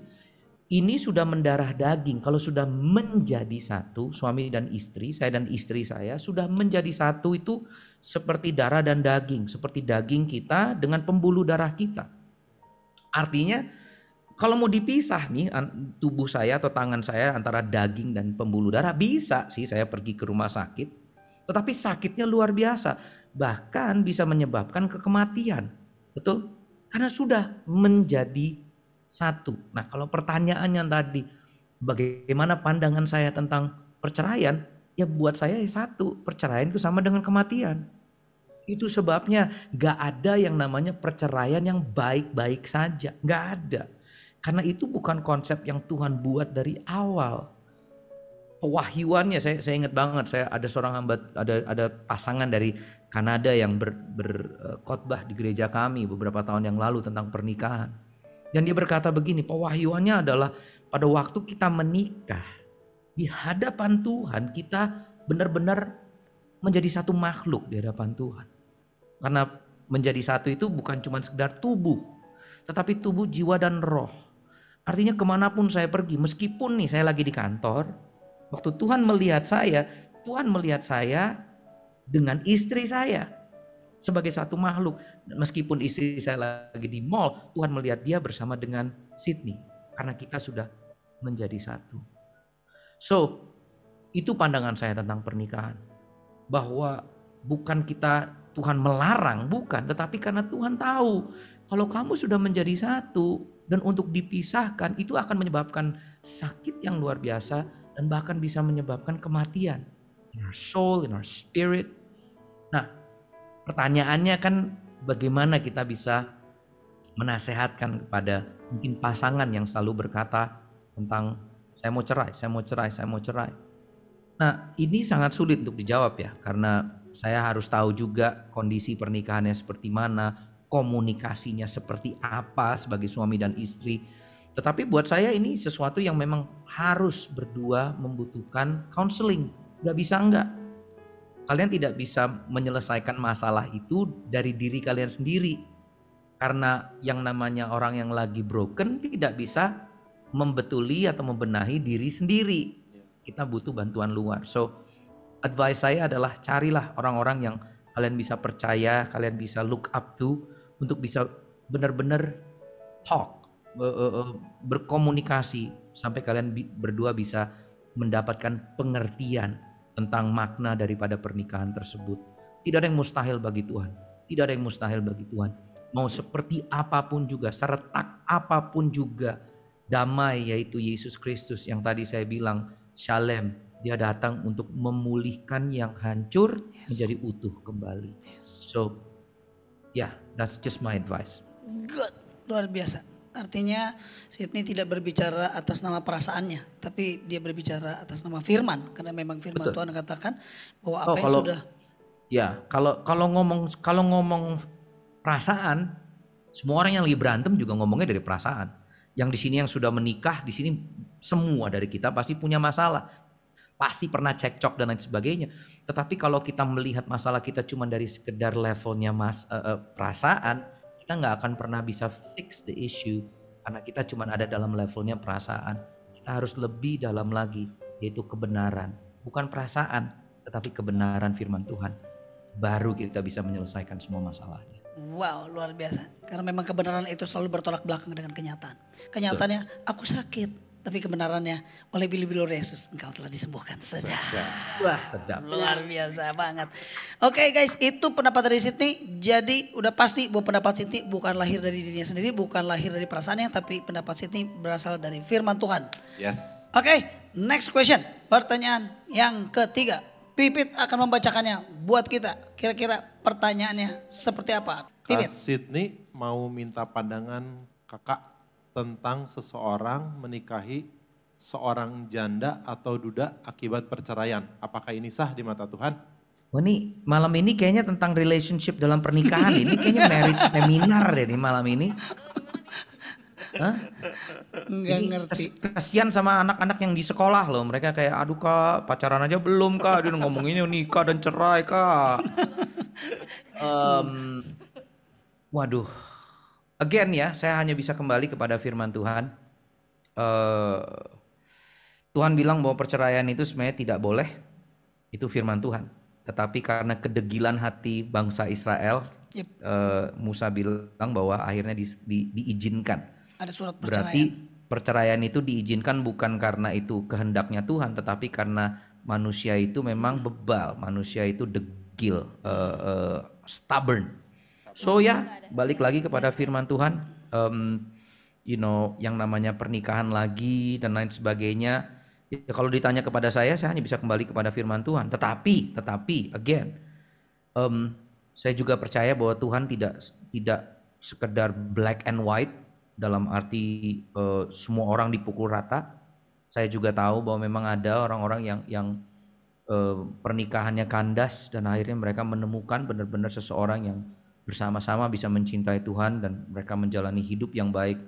Ini sudah mendarah daging. Kalau sudah menjadi satu, suami dan istri, saya dan istri saya sudah menjadi satu, itu seperti darah dan daging. Seperti daging kita dengan pembuluh darah kita. Artinya kalau mau dipisah nih tubuh saya atau tangan saya antara daging dan pembuluh darah, bisa sih saya pergi ke rumah sakit. Tetapi sakitnya luar biasa. Bahkan bisa menyebabkan kematian. Betul? Karena sudah menjadi satu. Nah kalau pertanyaannya tadi, bagaimana pandangan saya tentang perceraian? Ya buat saya satu, perceraian itu sama dengan kematian. Itu sebabnya gak ada yang namanya perceraian yang baik-baik saja. Gak ada. Karena itu bukan konsep yang Tuhan buat dari awal. Pewahyuannya saya ingat banget, saya ada seorang hamba, ada pasangan dari Kanada yang berkhotbah di gereja kami beberapa tahun yang lalu tentang pernikahan. Dan dia berkata begini, pewahyuannya adalah pada waktu kita menikah, di hadapan Tuhan kita benar-benar menjadi satu makhluk di hadapan Tuhan. Karena menjadi satu itu bukan cuma sekedar tubuh, tetapi tubuh, jiwa, dan roh. Artinya kemanapun saya pergi, meskipun nih saya lagi di kantor, waktu Tuhan melihat saya dengan istri saya sebagai satu makhluk. Meskipun istri saya lagi di mall, Tuhan melihat dia bersama dengan Sydney. Karena kita sudah menjadi satu. So, itu pandangan saya tentang pernikahan. Bahwa bukan Tuhan melarang, bukan. Tetapi karena Tuhan tahu, kalau kamu sudah menjadi satu, dan untuk dipisahkan, itu akan menyebabkan sakit yang luar biasa, dan bahkan bisa menyebabkan kematian. In our soul, in our spirit. Nah, pertanyaannya kan bagaimana kita bisa menasehatkan kepada mungkin pasangan yang selalu berkata tentang saya mau cerai, saya mau cerai, saya mau cerai. Nah, ini sangat sulit untuk dijawab ya, karena saya harus tahu juga kondisi pernikahannya seperti mana, komunikasinya seperti apa sebagai suami dan istri. Tetapi buat saya ini sesuatu yang memang harus berdua membutuhkan counseling. Gak bisa enggak. Kalian tidak bisa menyelesaikan masalah itu dari diri kalian sendiri. Karena yang namanya orang yang lagi broken tidak bisa membetuli atau membenahi diri sendiri. Kita butuh bantuan luar. So, advice saya adalah carilah orang-orang yang kalian bisa percaya, kalian bisa look up to, untuk bisa benar-benar talk, berkomunikasi sampai kalian berdua bisa mendapatkan pengertian tentang makna daripada pernikahan tersebut. Tidak ada yang mustahil bagi Tuhan. Tidak ada yang mustahil bagi Tuhan. Mau seperti apapun juga, seretak apapun juga, damai yaitu Yesus Kristus yang tadi saya bilang, Shalem. Dia datang untuk memulihkan yang hancur menjadi utuh kembali. So, yeah, that's just my advice. Good, luar biasa. Artinya Sydney tidak berbicara atas nama perasaannya, tapi dia berbicara atas nama firman. Karena memang firman Betul. Tuhan katakan bahwa apa yang sudah. Ya, kalau ngomong perasaan, semua orang yang lagi berantem juga ngomongnya dari perasaan. Yang di sini yang sudah menikah, di sini semua dari kita pasti punya masalah. Pasti pernah cekcok dan lain sebagainya. Tetapi kalau kita melihat masalah kita cuma dari sekedar levelnya perasaan, kita nggak akan pernah bisa fix the issue. Karena kita cuma ada dalam levelnya perasaan. Kita harus lebih dalam lagi, yaitu kebenaran. Bukan perasaan, tetapi kebenaran firman Tuhan. Baru kita bisa menyelesaikan semua masalahnya. Wow, luar biasa. Karena memang kebenaran itu selalu bertolak belakang dengan kenyataan. Kenyataannya, aku sakit. Tapi kebenarannya, oleh bili-bili Yesus engkau telah disembuhkan. Sedap. Wah, sedap. Luar biasa banget. Oke guys, itu pendapat dari Sydney. Jadi udah pasti bahwa pendapat Sydney bukan lahir dari dirinya sendiri, bukan lahir dari perasaannya, tapi pendapat Sydney berasal dari firman Tuhan. Yes. Oke, next question. Pertanyaan yang ketiga. Pipit akan membacakannya buat kita. Kira-kira pertanyaannya seperti apa? Kak Pipit. Sydney mau minta pandangan kakak tentang seseorang menikahi seorang janda atau duda akibat perceraian. Apakah ini sah di mata Tuhan? Wah, nih malam ini kayaknya tentang relationship dalam pernikahan. Ini kayaknya marriage seminar deh nih malam ini. Hah? Enggak ngerti. Kasihan sama anak-anak yang di sekolah loh. Mereka kayak aduh kak pacaran aja belum kak. Dia ngomonginnya nikah dan cerai kak. Waduh. Again ya, saya hanya bisa kembali kepada firman Tuhan. Tuhan bilang bahwa perceraian itu sebenarnya tidak boleh. Itu firman Tuhan. Tetapi karena kedegilan hati bangsa Israel, Musa bilang bahwa akhirnya diizinkan. Ada surat perceraian. Berarti perceraian itu diizinkan bukan karena itu kehendaknya Tuhan, tetapi karena manusia itu memang bebal, manusia itu degil, stubborn. So ya, balik lagi kepada firman Tuhan, yang namanya pernikahan lagi dan lain sebagainya. Ya, kalau ditanya kepada saya hanya bisa kembali kepada firman Tuhan. Tetapi, again, saya juga percaya bahwa Tuhan tidak sekedar black and white dalam arti semua orang dipukul rata. Saya juga tahu bahwa memang ada orang-orang yang pernikahannya kandas dan akhirnya mereka menemukan benar-benar seseorang yang bersama-sama bisa mencintai Tuhan dan mereka menjalani hidup yang baik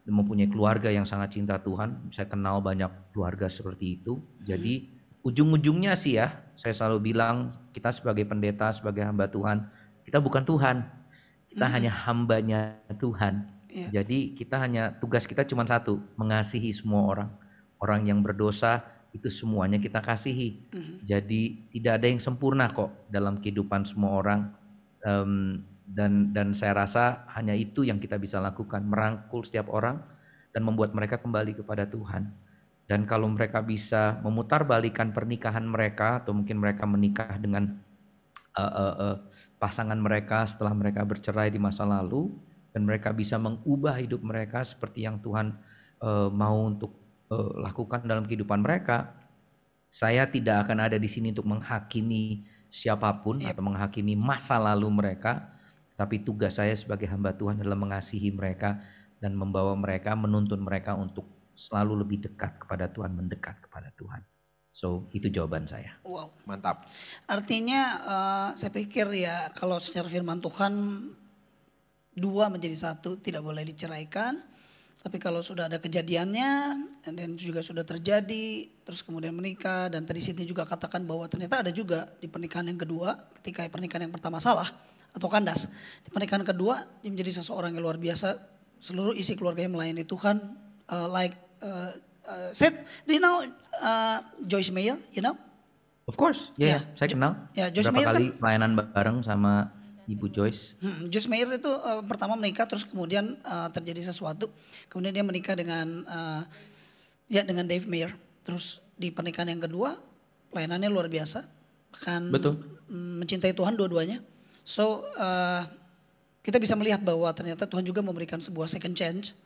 dan mempunyai keluarga yang sangat cinta Tuhan. Saya kenal banyak keluarga seperti itu. Jadi ujung-ujungnya sih ya, saya selalu bilang kita sebagai pendeta, sebagai hamba Tuhan, kita bukan Tuhan. Kita hanya hambanya Tuhan Iya. Jadi tugas kita cuma satu, mengasihi semua orang. Orang yang berdosa itu semuanya kita kasihi. Jadi tidak ada yang sempurna kok dalam kehidupan semua orang. Dan saya rasa hanya itu yang kita bisa lakukan, merangkul setiap orang dan membuat mereka kembali kepada Tuhan. Dan kalau mereka bisa memutarbalikkan pernikahan mereka, atau mungkin mereka menikah dengan pasangan mereka setelah mereka bercerai di masa lalu, dan mereka bisa mengubah hidup mereka seperti yang Tuhan mau untuk lakukan dalam kehidupan mereka, saya tidak akan ada di sini untuk menghakimi siapapun atau menghakimi masa lalu mereka, tapi tugas saya sebagai hamba Tuhan adalah mengasihi mereka dan membawa mereka, menuntun mereka untuk selalu lebih dekat kepada Tuhan, mendekat kepada Tuhan. So itu jawaban saya. Wow. Mantap. Artinya saya pikir ya kalau secara firman Tuhan 2 menjadi 1 tidak boleh diceraikan. Tapi kalau sudah ada kejadiannya dan juga sudah terjadi terus kemudian menikah, dan tadi Sydney juga katakan bahwa ternyata ada juga di pernikahan yang kedua ketika pernikahan yang pertama salah atau kandas. Di pernikahan kedua dia menjadi seseorang yang luar biasa, seluruh isi keluarganya melayani Tuhan. Sid, do you know Joyce Meyer, you know? Of course, saya kenal. Joyce Berapa Meyer kali pelayanan bareng sama Ibu Joyce. Joyce Meyer itu pertama menikah, terus kemudian terjadi sesuatu, kemudian dia menikah dengan dengan Dave Meyer. Terus di pernikahan yang kedua pelayanannya luar biasa, bahkan mencintai Tuhan dua-duanya. So kita bisa melihat bahwa ternyata Tuhan juga memberikan sebuah second chance.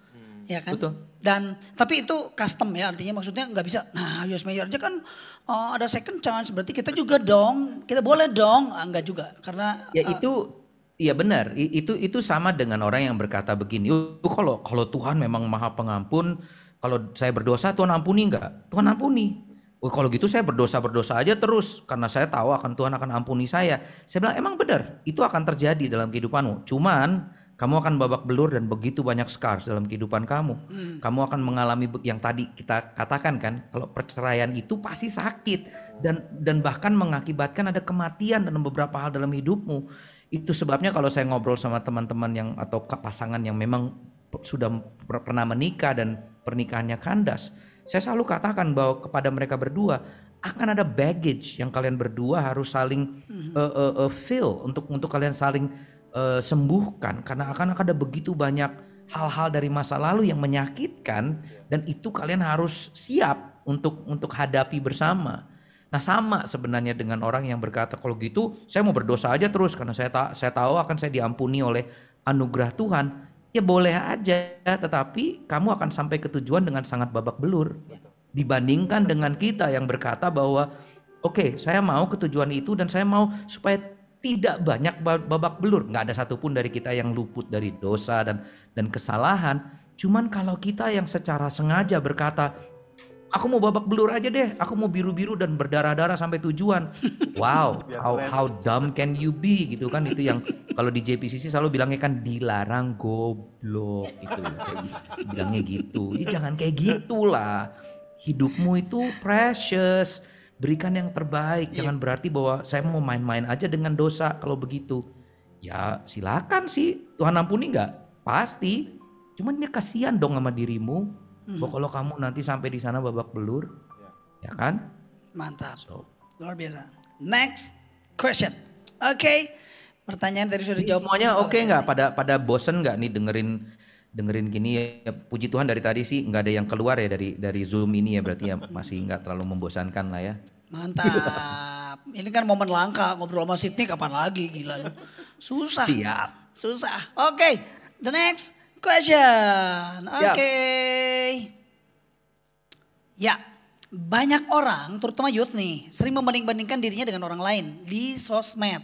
Ya kan? Betul. Dan tapi itu custom ya, artinya maksudnya nggak bisa. Nah, Joyce Meyer aja kan ada second chance, berarti kita juga dong, kita boleh dong. Enggak juga, karena ya itu iya benar. Itu sama dengan orang yang berkata begini, kalau Tuhan memang Maha Pengampun, kalau saya berdosa Tuhan ampuni enggak? Tuhan ampuni. Kalau gitu saya berdosa aja terus karena saya tahu Tuhan akan ampuni saya. Saya bilang emang benar, itu akan terjadi dalam kehidupanmu. Cuman kamu akan babak belur dan begitu banyak scars dalam kehidupan kamu. Kamu akan mengalami yang tadi kita katakan kan, kalau perceraian itu pasti sakit dan bahkan mengakibatkan ada kematian dalam beberapa hal dalam hidupmu. Itu sebabnya kalau saya ngobrol sama teman-teman yang atau pasangan yang memang sudah pernah menikah dan pernikahannya kandas, saya selalu katakan bahwa kepada mereka berdua akan ada baggage yang kalian berdua harus saling fill untuk kalian saling sembuhkan, karena akan ada begitu banyak hal-hal dari masa lalu yang menyakitkan dan itu kalian harus siap untuk hadapi bersama. Nah sama sebenarnya dengan orang yang berkata kalau gitu saya mau berdosa aja terus karena saya tahu akan saya diampuni oleh anugerah Tuhan. Ya boleh aja, tetapi kamu akan sampai ke tujuan dengan sangat babak belur dibandingkan dengan kita yang berkata bahwa oke, saya mau ke tujuan itu dan saya mau supaya tidak banyak babak belur. Nggak ada satupun dari kita yang luput dari dosa dan kesalahan. Cuman kalau kita yang secara sengaja berkata, aku mau babak belur aja deh, aku mau biru-biru dan berdarah-darah sampai tujuan. Wow, how dumb can you be gitu kan. Itu yang kalau di JPCC selalu bilangnya kan dilarang goblok gitu. Bilangnya gitu. Ya jangan kayak gitulah. Hidupmu itu precious. Berikan yang terbaik, jangan berarti bahwa saya mau main-main aja dengan dosa. Kalau begitu, ya silakan sih, Tuhan ampuni nggak? Pasti, cuman ya kasihan dong sama dirimu. Bahwa kalau kamu nanti sampai di sana babak belur, ya kan? Mantap, luar biasa. Next question, oke. Pertanyaan tadi sudah dijawab. Semuanya oke nggak? Pada bosen nggak nih dengerin gini ya, puji Tuhan dari tadi sih nggak ada yang keluar ya dari Zoom ini ya, berarti ya masih nggak terlalu membosankan lah ya. Mantap. Ini kan momen langka, ngobrol sama Sydney kapan lagi, gila lu. Susah. Siap. Susah. Oke, the next question. Oke. Ya, banyak orang terutama youth nih sering membanding-bandingkan dirinya dengan orang lain di sosmed.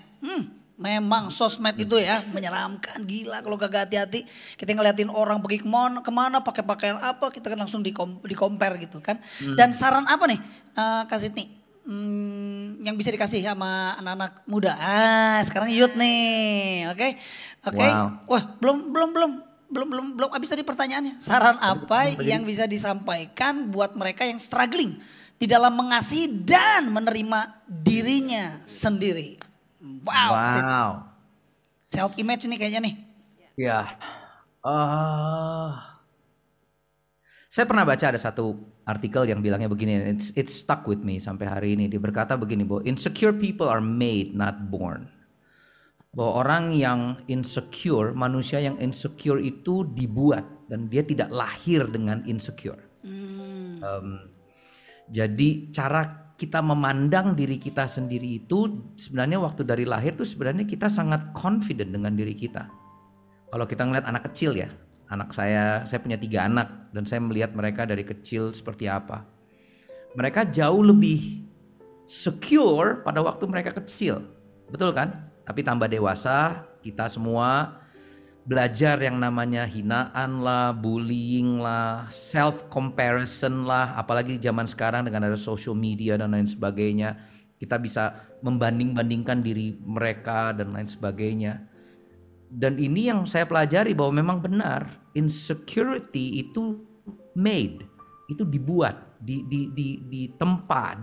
Memang sosmed itu ya menyeramkan, gila kalau gak hati-hati. Kita ngeliatin orang pergi kemana pakai pakaian apa, kita kan langsung di compare gitu kan. Dan saran apa nih Kak Sydney yang bisa dikasih sama anak-anak muda? Sekarang youth nih, oke. Wow. Wah belum habis tadi pertanyaannya. Saran apa yang bisa disampaikan buat mereka yang struggling di dalam mengasihi dan menerima dirinya sendiri? Wow. Self image nih kayaknya nih. Ya, Eh, saya pernah baca ada satu artikel yang bilangnya begini, it's stuck with me sampai hari ini. Dia berkata begini, bahwa insecure people are made, not born. Bahwa orang yang insecure, manusia yang insecure itu dibuat dan dia tidak lahir dengan insecure. Jadi cara kita memandang diri kita sendiri itu sebenarnya waktu dari lahir tuh sebenarnya kita sangat confident dengan diri kita. Kalau kita ngeliat anak kecil ya, anak saya punya 3 anak dan saya melihat mereka dari kecil seperti apa. Mereka jauh lebih secure pada waktu mereka kecil, betul kan? Tapi tambah dewasa, kita semua belajar yang namanya hinaan lah, bullying lah, self comparison lah, apalagi zaman sekarang dengan ada social media dan lain sebagainya, kita bisa membanding-bandingkan diri mereka dan lain sebagainya. Dan ini yang saya pelajari bahwa memang benar, insecurity itu made, itu dibuat, ditempa,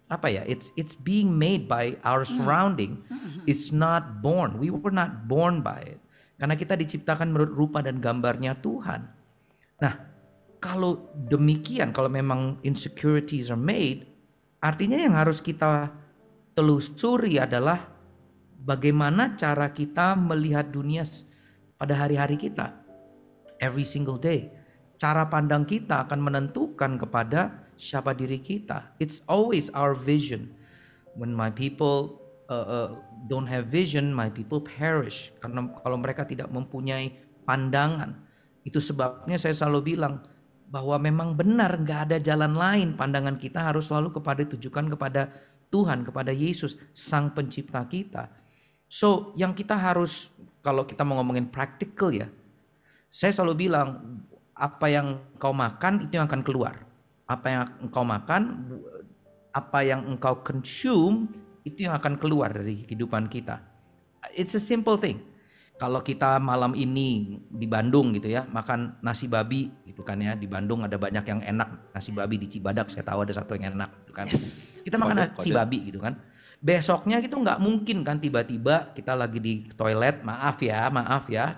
apa ya? It's being made by our surrounding. It's not born. We were not born by it. Karena kita diciptakan menurut rupa dan gambarnya Tuhan. Nah, kalau demikian, kalau memang insecurities are made, artinya yang harus kita telusuri adalah bagaimana cara kita melihat dunia pada hari-hari kita. Every single day. Cara pandang kita akan menentukan kepada siapa diri kita. It's always our vision. When my people don't have vision, my people perish. Karena kalau mereka tidak mempunyai pandangan, itu sebabnya saya selalu bilang bahwa memang benar nggak ada jalan lain. Pandangan kita harus selalu ditujukan kepada Tuhan, kepada Yesus, Sang Pencipta kita. So yang kita harus, kalau kita mau ngomongin practical ya, saya selalu bilang apa yang kau makan itu yang akan keluar. Apa yang engkau makan, apa yang engkau consume, itu yang akan keluar dari kehidupan kita. It's a simple thing. Kalau kita malam ini di Bandung gitu ya, makan nasi babi gitu kan ya. Di Bandung ada banyak yang enak, nasi babi di Cibadak saya tahu ada satu yang enak gitu kan. Yes. Kita makan nasi babi gitu kan. Besoknya gitu nggak mungkin kan tiba-tiba kita lagi di toilet, maaf ya,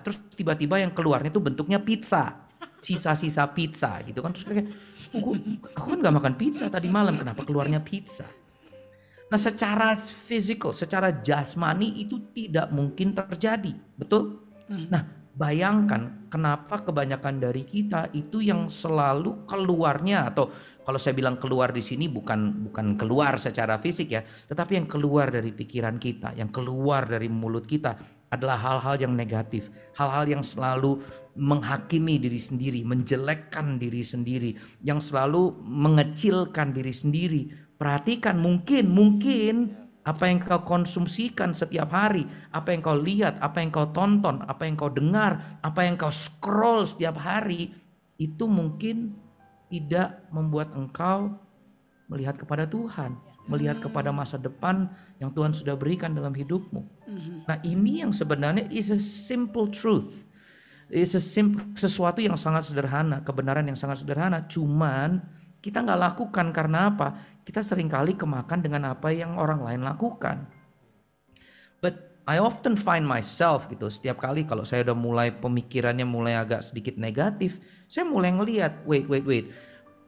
terus tiba-tiba yang keluarnya itu bentuknya pizza. Sisa-sisa pizza gitu kan. Terus kayak, aku kan gak makan pizza tadi malam, kenapa keluarnya pizza? Nah secara physical, secara jasmani itu tidak mungkin terjadi, betul? Nah bayangkan kenapa kebanyakan dari kita itu yang selalu keluarnya, atau kalau saya bilang keluar di sini bukan keluar secara fisik ya, tetapi yang keluar dari pikiran kita, yang keluar dari mulut kita adalah hal-hal yang negatif, hal-hal yang selalu menghakimi diri sendiri, menjelekkan diri sendiri, yang selalu mengecilkan diri sendiri. Perhatikan mungkin apa yang kau konsumsikan setiap hari, apa yang kau lihat, apa yang kau tonton, apa yang kau dengar, apa yang kau scroll setiap hari, itu mungkin tidak membuat engkau melihat kepada Tuhan, melihat kepada masa depan yang Tuhan sudah berikan dalam hidupmu. Nah ini yang sebenarnya is a simple truth. Sesuatu yang sangat sederhana, kebenaran yang sangat sederhana, cuman kita nggak lakukan karena apa? Kita seringkali kemakan dengan apa yang orang lain lakukan. But I often find myself gitu, setiap kali kalau saya udah mulai pemikirannya mulai agak sedikit negatif, saya mulai ngelihat, wait.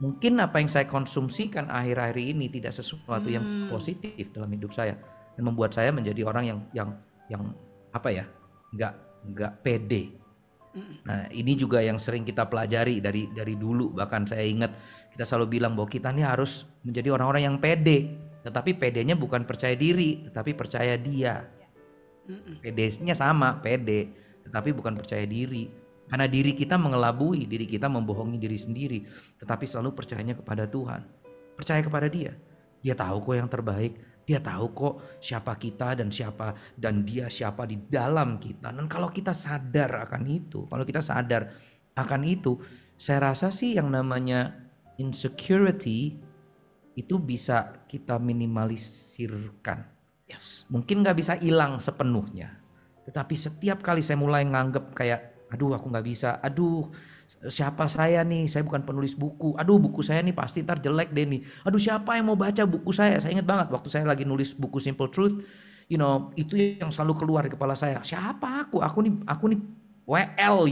Mungkin apa yang saya konsumsikan akhir-akhir ini tidak sesuatu yang positif dalam hidup saya dan membuat saya menjadi orang yang apa ya, nggak pede. Nah ini juga yang sering kita pelajari dari dulu, bahkan saya ingat kita selalu bilang bahwa kita ini harus menjadi orang-orang yang pede, tetapi pedenya bukan percaya diri, tetapi percaya Dia. Pedenya sama, pede, tetapi bukan percaya diri, karena diri kita mengelabui, diri kita membohongi diri sendiri, tetapi selalu percayanya kepada Tuhan, percaya kepada Dia. Dia tahu kok yang terbaik. Dia tahu kok siapa kita dan Dia siapa di dalam kita. Dan kalau kita sadar akan itu, saya rasa sih yang namanya insecurity itu bisa kita minimalisirkan. Yes. Mungkin gak bisa hilang sepenuhnya. Tetapi setiap kali saya mulai nganggep kayak, aduh aku gak bisa, aduh siapa saya nih, saya bukan penulis buku, aduh buku saya nih pasti ntar jelek deh nih, aduh siapa yang mau baca buku saya ingat banget waktu saya lagi nulis buku Simple Truth, itu yang selalu keluar di kepala saya, siapa aku nih WL,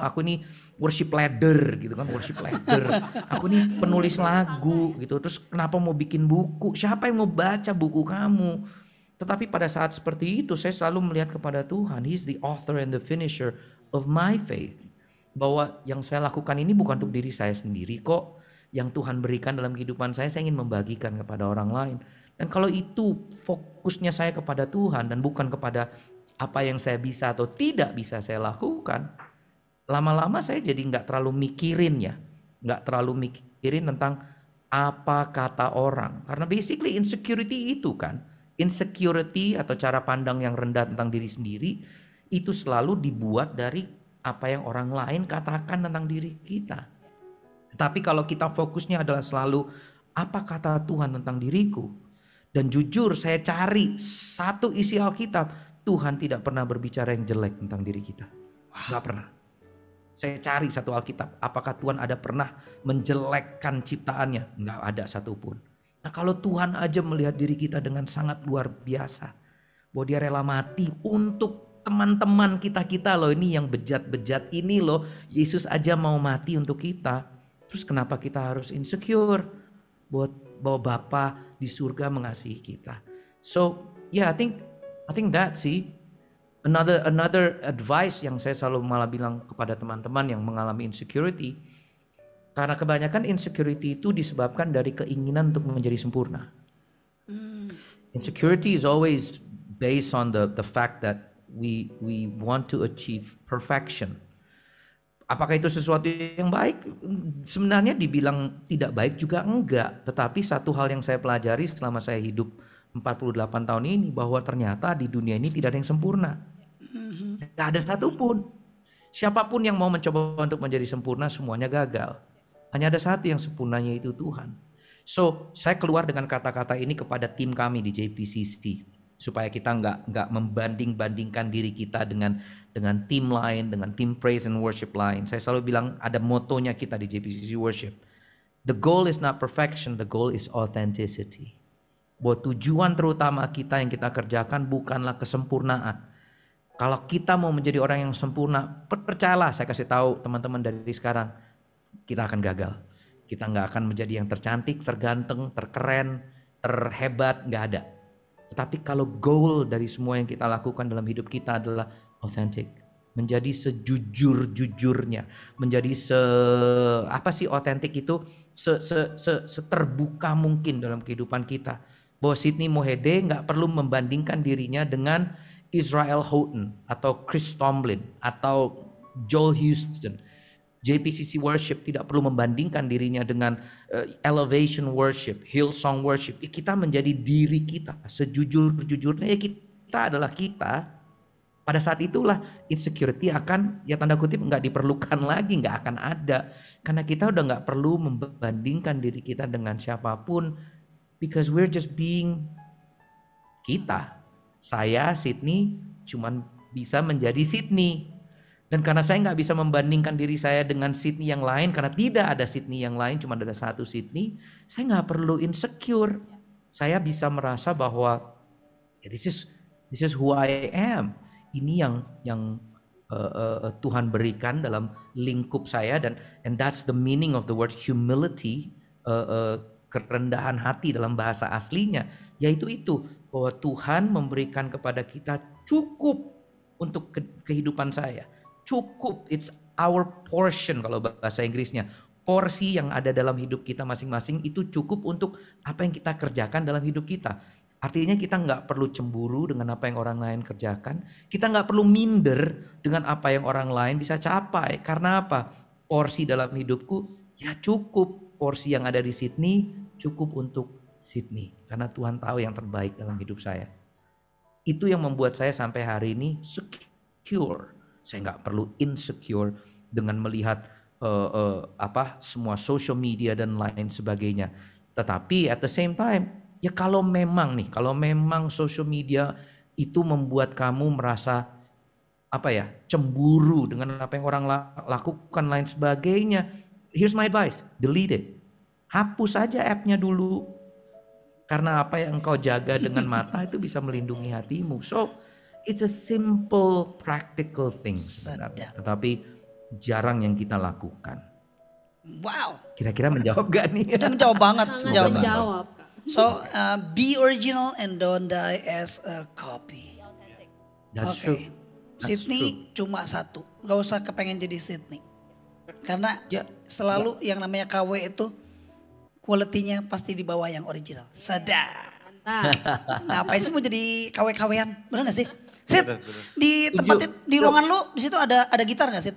aku nih worship leader gitu kan, worship leader. Aku nih penulis lagu gitu, terus kenapa mau bikin buku? Siapa yang mau baca buku kamu? Tetapi pada saat seperti itu saya selalu melihat kepada Tuhan. He's the author and the finisher of my faith. Bahwa yang saya lakukan ini bukan untuk diri saya sendiri kok. Yang Tuhan berikan dalam kehidupan saya ingin membagikan kepada orang lain. Dan kalau itu fokusnya saya kepada Tuhan dan bukan kepada apa yang saya bisa atau tidak bisa saya lakukan, lama-lama saya jadi nggak terlalu mikirin ya. Nggak terlalu mikirin tentang apa kata orang. Karena basically insecurity itu kan. Insecurity atau cara pandang yang rendah tentang diri sendiri itu selalu dibuat dari apa yang orang lain katakan tentang diri kita. Tapi kalau kita fokusnya adalah selalu apa kata Tuhan tentang diriku. Dan jujur saya cari satu isi Alkitab, Tuhan tidak pernah berbicara yang jelek tentang diri kita. Gak pernah. Saya cari satu Alkitab, apakah Tuhan ada pernah menjelekkan ciptaannya? Gak ada satupun. Nah kalau Tuhan aja melihat diri kita dengan sangat luar biasa. Bahwa dia rela mati untuk teman-teman kita loh. Ini yang bejat-bejat ini loh. Yesus aja mau mati untuk kita. Terus kenapa kita harus insecure? Bahwa Bapa di surga mengasihi kita. So yeah, I think that sih. Another advice yang saya selalu malah bilang kepada teman-teman yang mengalami insecurity. Karena kebanyakan insecurity itu disebabkan dari keinginan untuk menjadi sempurna. Insecurity is always based on the fact that we want to achieve perfection. Apakah itu sesuatu yang baik? Sebenarnya dibilang tidak baik juga enggak. Tetapi satu hal yang saya pelajari selama saya hidup 48 tahun ini, bahwa ternyata di dunia ini tidak ada yang sempurna. Tidak ada satupun. Siapapun yang mau mencoba untuk menjadi sempurna, semuanya gagal. Hanya ada satu yang sempurnanya, itu Tuhan. So, saya keluar dengan kata-kata ini kepada tim kami di JPCC. Supaya kita nggak membanding-bandingkan diri kita dengan tim lain, dengan tim praise and worship lain. Saya selalu bilang ada motonya kita di JPCC Worship. The goal is not perfection, the goal is authenticity. Bahwa tujuan terutama kita yang kita kerjakan bukanlah kesempurnaan. Kalau kita mau menjadi orang yang sempurna, percayalah, saya kasih tahu teman-teman dari sekarang, kita akan gagal. Kita nggak akan menjadi yang tercantik, terganteng, terkeren, terhebat, nggak ada. Tetapi kalau goal dari semua yang kita lakukan dalam hidup kita adalah authentic, menjadi sejujur-jujurnya, menjadi authentic itu seterbuka mungkin dalam kehidupan kita. Bahwa Sidney Mohede nggak perlu membandingkan dirinya dengan Israel Houghton atau Chris Tomlin atau Joel Houston. JPCC Worship tidak perlu membandingkan dirinya dengan Elevation Worship, Hillsong Worship. Kita menjadi diri kita sejujur-jujurnya. Kita adalah kita. Pada saat itulah insecurity akan, ya tanda kutip, nggak diperlukan lagi, nggak akan ada. Karena kita udah nggak perlu membandingkan diri kita dengan siapapun. Because we're just being kita. Saya, Sidney, cuman bisa menjadi Sidney. Dan karena saya nggak bisa membandingkan diri saya dengan Sidney yang lain, karena tidak ada Sidney yang lain, cuma ada satu Sidney, saya nggak perlu insecure. Saya bisa merasa bahwa this is who I am. Ini yang Tuhan berikan dalam lingkup saya, and that's the meaning of the word humility, kerendahan hati dalam bahasa aslinya, yaitu itu bahwa Tuhan memberikan kepada kita cukup untuk kehidupan saya. Cukup, it's our portion kalau bahasa Inggrisnya. Porsi yang ada dalam hidup kita masing-masing itu cukup untuk apa yang kita kerjakan dalam hidup kita. Artinya kita nggak perlu cemburu dengan apa yang orang lain kerjakan. Kita nggak perlu minder dengan apa yang orang lain bisa capai. Karena apa? Porsi dalam hidupku ya cukup. Porsi yang ada di Sidney cukup untuk Sidney. Karena Tuhan tahu yang terbaik dalam hidup saya. Itu yang membuat saya sampai hari ini secure. Saya nggak perlu insecure dengan melihat semua social media dan lain sebagainya. Tetapi at the same time, ya kalau memang social media itu membuat kamu merasa cemburu dengan apa yang orang lakukan lain sebagainya, here's my advice, delete it. Hapus saja app-nya dulu. Karena apa yang engkau jaga dengan mata itu bisa melindungi hatimu. So it's a simple practical thing sebenarnya, tetapi jarang yang kita lakukan. Wow. Kira-kira menjawab gak nih? Itu menjawab banget. Sangat menjawab, Kak. So, be original and don't die as a copy. That's true. Oke. Sydney cuma satu. Gak usah kepengen jadi Sydney. Karena selalu yang namanya KW itu quality-nya pasti di bawah yang original. Sadar. Mantap. Ngapain sih mau jadi KW-KW-an? Bener gak sih? Sid, di tempat di ruangan lu di situ ada gitar gak, Sid?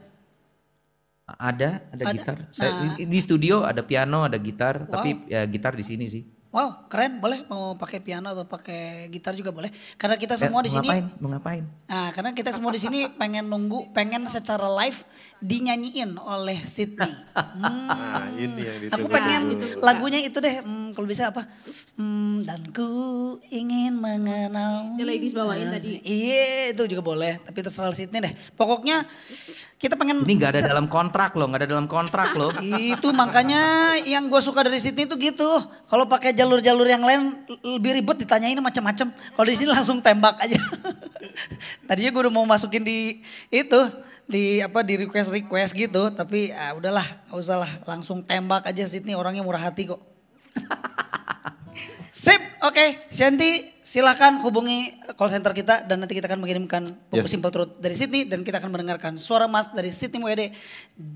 Ada gitar. Di studio ada piano, ada gitar, tapi ya gitar di sini sih. Wow, keren. Boleh mau pakai piano atau pakai gitar juga boleh. Karena kita semua di sini Mau ngapain? Nah, karena kita semua di sini pengen secara live dinyanyiin oleh Sydney. Nah, ini yang ditunggu. Aku pengen lagunya itu deh, kalau bisa apa? Dan ku ingin mengenal. Yang ladies bawain tadi. Iya, itu juga boleh. Tapi terserah Sydney deh. Pokoknya kita pengen. Ini nggak ada dalam kontrak loh, nggak ada dalam kontrak loh. Itu makanya yang gue suka dari Sydney itu gitu. Kalau pakai jalur-jalur yang lain lebih ribet, ditanyain macam-macam. Kalau di sini langsung tembak aja. Tadinya gue udah mau masukin di itu, di request gitu, tapi udahlah, gak usah lah, langsung tembak aja. Sydney orangnya murah hati kok. Sip, oke. Shanty silahkan hubungi call center kita dan nanti kita akan mengirimkan buku Simple Truth dari Sydney dan kita akan mendengarkan suara Mas dari Sydney Muede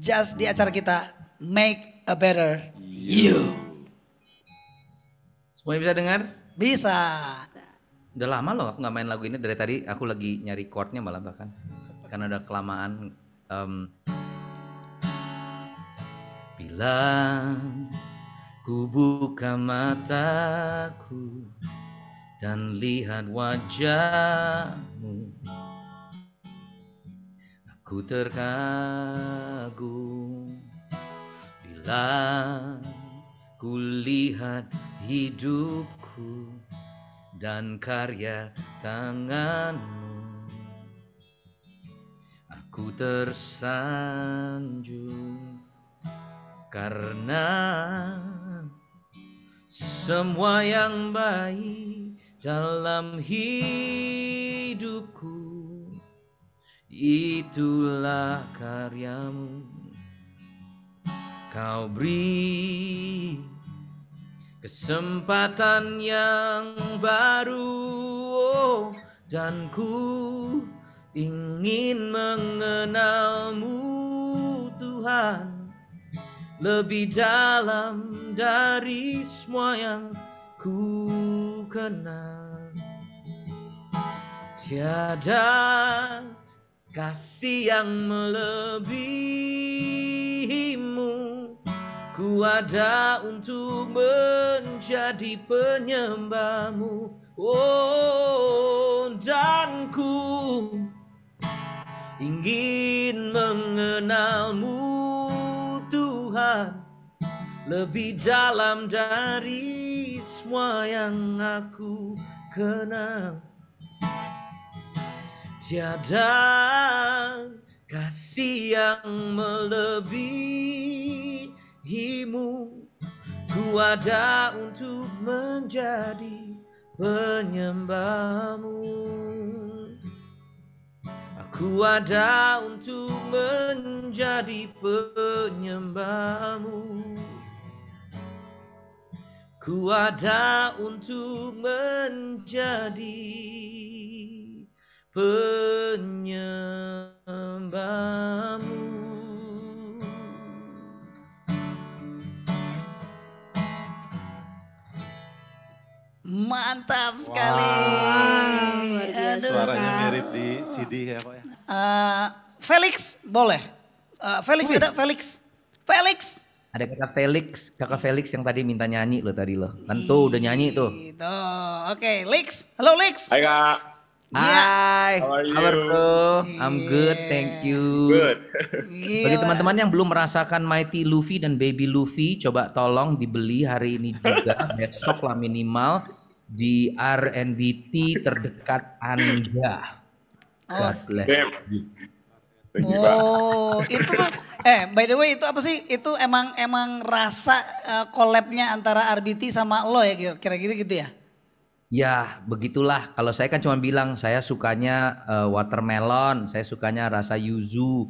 just di acara kita Make a Better You. Semuanya bisa dengar? Bisa. Udah lama loh aku nggak main lagu ini, dari tadi aku lagi nyari chordnya malah bahkan karena udah kelamaan. Bila ku buka mataku dan lihat wajahmu, aku terkagum. Bila ku lihat hidupku dan karya tanganmu, aku tersanjung karena semua yang baik dalam hidupku itulah karyamu. Kau beri kesempatan yang baru, dan ku ingin mengenalmu Tuhan lebih dalam dari semua yang ku kenal. Tiada kasih yang melebihimu. Ku ada untuk menjadi penyembahmu, dan ku ingin mengenalmu Tuhan lebih dalam dari semua yang aku kenal. Tiada kasih yang melebihimu. Ku ada untuk menjadi penyembahmu. Aku ada untuk menjadi penyembahmu. Ku ada untuk menjadi penyembahmu. Mantap sekali. Suaranya mirip di CD ya Pak ya. Felix boleh. Felix ada Felix. Felix. Ada kakak Felix yang tadi minta nyanyi loh tadi loh. Kan tuh udah nyanyi tuh. Gitu. Oke, Lex. Halo Lex. Hai Kak. Hai. How are you? Kabar bro? I'm good, thank you. Good. Bagi teman-teman yang belum merasakan Mighty Luffy dan Baby Luffy, coba tolong dibeli hari ini juga, besok lah minimal di R&BT terdekat Anda. God bless you. Oh, itu tuh by the way itu apa sih? Itu emang rasa collab-nya antara RBT sama lo ya kira-kira gitu ya? Ya begitulah, kalau saya kan cuma bilang saya sukanya watermelon, saya sukanya rasa yuzu.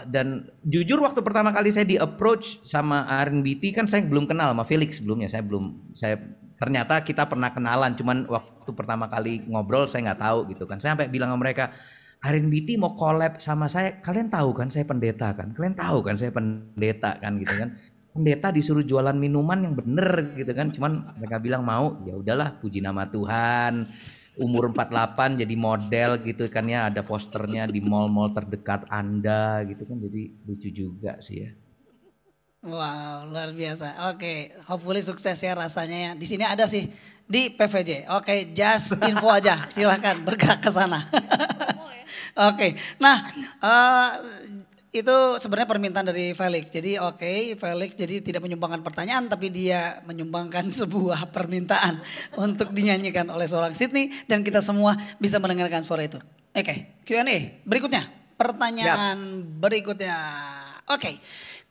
Dan jujur waktu pertama kali saya di approach sama RNBT kan saya belum kenal sama Felix sebelumnya, saya ternyata kita pernah kenalan, cuman waktu pertama kali ngobrol saya nggak tahu gitu kan. Saya sampai bilang sama mereka, RNBT mau collab sama saya, kalian tahu kan saya pendeta kan, kalian tahu kan saya pendeta kan gitu kan. Pendeta disuruh jualan minuman yang bener gitu kan, cuman mereka bilang mau, ya udahlah, puji nama Tuhan. Umur 48 jadi model gitu kan ya, ada posternya di mall-mall terdekat Anda gitu kan, jadi lucu juga sih ya. Wow, luar biasa. Oke, hopefully sukses ya rasanya ya. Di sini ada sih di PVJ. Oke, just info aja. Silahkan bergerak ke sana. Oke, nah itu sebenarnya permintaan dari Felix. Jadi oke, Felix jadi tidak menyumbangkan pertanyaan tapi dia menyumbangkan sebuah permintaan untuk dinyanyikan oleh seorang Sydney dan kita semua bisa mendengarkan suara itu. Oke, Q&A berikutnya. Pertanyaan berikutnya. Oke.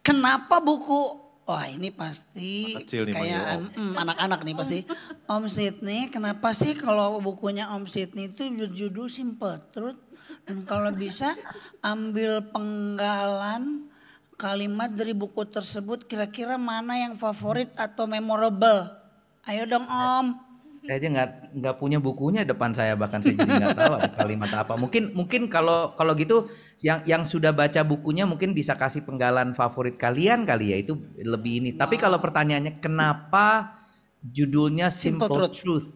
Kenapa buku, wah ini pasti kayak anak-anak nih pasti. Om Sydney, kenapa sih kalau bukunya Om Sydney itu berjudul Simple Truth? Dan kalau bisa ambil penggalan kalimat dari buku tersebut, kira-kira mana yang favorit atau memorable? Ayo dong Om. Saya aja nggak punya bukunya depan saya, bahkan saya jadi nggak tahu ada kalimat apa. Mungkin kalau gitu yang sudah baca bukunya mungkin bisa kasih penggalan favorit kalian kali ya, itu lebih ini. Wow. Tapi kalau pertanyaannya kenapa judulnya Simple Truth?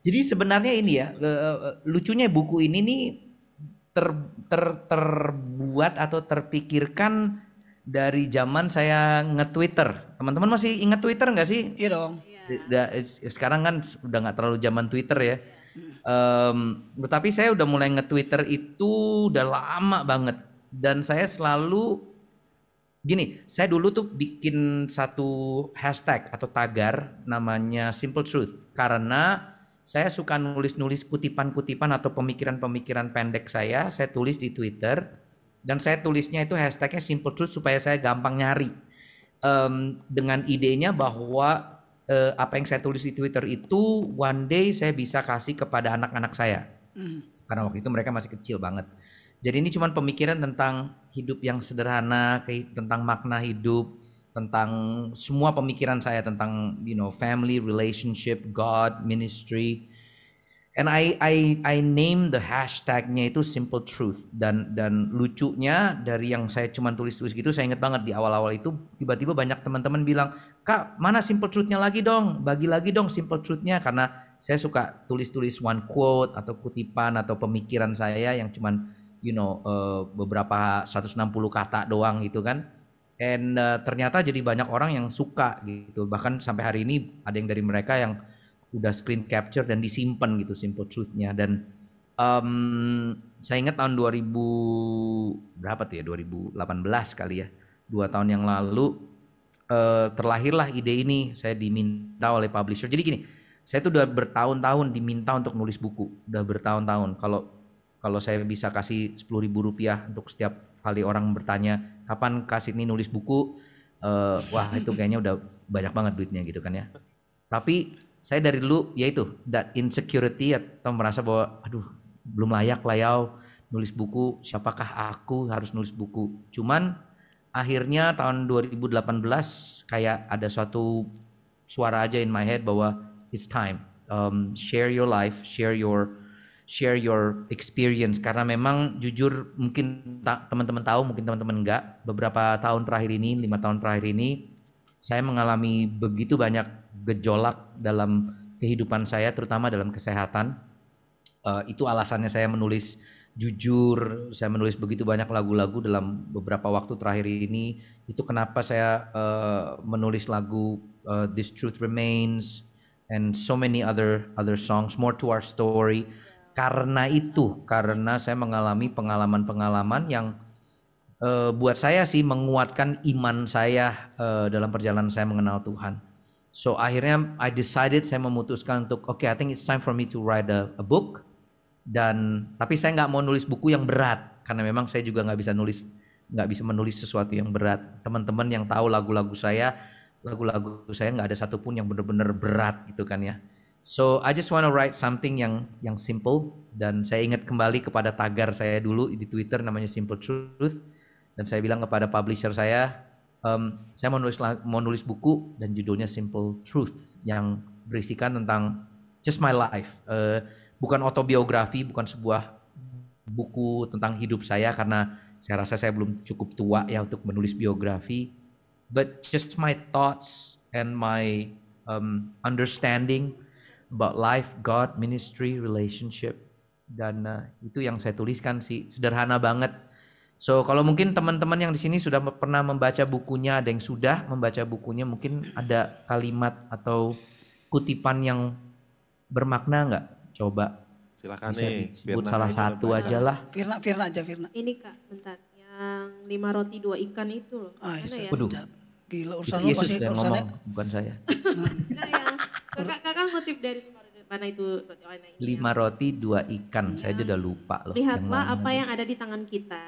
Jadi sebenarnya ini ya lucunya buku ini nih terbuat atau terpikirkan dari zaman saya nge-Twitter. Teman-teman masih ingat Twitter nggak sih? Iya dong. Sekarang kan udah nggak terlalu zaman Twitter ya. Tapi saya udah mulai nge-Twitter itu udah lama banget. Dan saya selalu gini, saya dulu tuh bikin satu hashtag atau tagar namanya Simple Truth. Karena saya suka nulis-nulis kutipan-kutipan atau pemikiran-pemikiran pendek saya tulis di Twitter. Dan saya tulisnya itu hashtagnya Simple Truth supaya saya gampang nyari. Dengan idenya bahwa apa yang saya tulis di Twitter itu one day saya bisa kasih kepada anak-anak saya. Karena waktu itu mereka masih kecil banget. Jadi ini cuma pemikiran tentang hidup yang sederhana, tentang makna hidup, tentang semua pemikiran saya tentang family, relationship, God, ministry. And I name the hashtagnya itu Simple Truth. Dan lucunya dari yang saya cuma tulis-tulis gitu, saya ingat banget di awal-awal itu tiba-tiba banyak teman-teman bilang, Kak mana Simple Truth-nya lagi dong, bagi lagi dong Simple Truth-nya. Karena saya suka tulis-tulis one quote atau kutipan atau pemikiran saya yang cuman beberapa 160 kata doang gitu kan. And ternyata jadi banyak orang yang suka gitu. Bahkan sampai hari ini ada yang dari mereka yang udah screen capture dan disimpan gitu Simple Truth-nya. Dan saya ingat tahun 2018 kali ya, 2 tahun yang lalu terlahirlah ide ini. Saya diminta oleh publisher. Jadi gini, saya tuh udah bertahun-tahun diminta untuk nulis buku, udah bertahun-tahun. Kalau saya bisa kasih 10.000 rupiah untuk setiap kali orang bertanya kapan kasih ini nulis buku, wah itu kayaknya udah banyak banget duitnya gitu kan ya. Tapi saya dari dulu yaitu that insecurity atau merasa bahwa aduh belum layak lah ya nulis buku, siapakah aku harus nulis buku. Cuman akhirnya tahun 2018 kayak ada suatu suara aja in my head bahwa it's time, share your life, share your experience. Karena memang jujur mungkin teman-teman tahu, mungkin teman-teman enggak, beberapa tahun terakhir ini, 5 tahun terakhir ini saya mengalami begitu banyak gejolak dalam kehidupan saya, terutama dalam kesehatan. Itu alasannya saya menulis jujur, saya menulis begitu banyak lagu-lagu dalam beberapa waktu terakhir ini. Itu kenapa saya menulis lagu This Truth Remains and so many other songs, More to Our Story. Karena saya mengalami pengalaman-pengalaman yang buat saya sih menguatkan iman saya dalam perjalanan saya mengenal Tuhan. So akhirnya saya memutuskan untuk I think it's time for me to write a book. Tapi saya nggak mau nulis buku yang berat karena memang saya juga nggak bisa menulis sesuatu yang berat. Teman-teman yang tahu lagu-lagu saya nggak ada satupun yang benar-benar berat gitu kan ya. So I just want to write something yang simple, dan saya ingat kembali kepada tagar saya dulu di Twitter namanya Simple Truth, dan saya bilang kepada publisher saya mau nulis buku dan judulnya Simple Truth yang berisikan tentang just my life. Bukan autobiografi, bukan sebuah buku tentang hidup saya karena saya rasa saya belum cukup tua ya untuk menulis biografi, but just my thoughts and my understanding about life, God, ministry, relationship, dan itu yang saya tuliskan sih, sederhana banget. So kalau mungkin teman-teman yang di sini sudah pernah membaca bukunya, ada yang sudah membaca bukunya, mungkin ada kalimat atau kutipan yang bermakna nggak? Coba Silakan bisa nih. disebut Firna salah ini satu udah aja lah. Firna aja Firna. Ini Kak, bentar. Yang 5 roti 2 ikan itu loh. Ah, Mana ya? Waduh. Gila Itu urusan lu Yesus pasti yang urusannya. ngomong, bukan saya. Enggak yang kakak ngutip dari mana itu roti mana ini? 5 roti 2 ikan, saya juga udah lupa loh. yang Lihatlah mana apa itu. yang ada di tangan kita,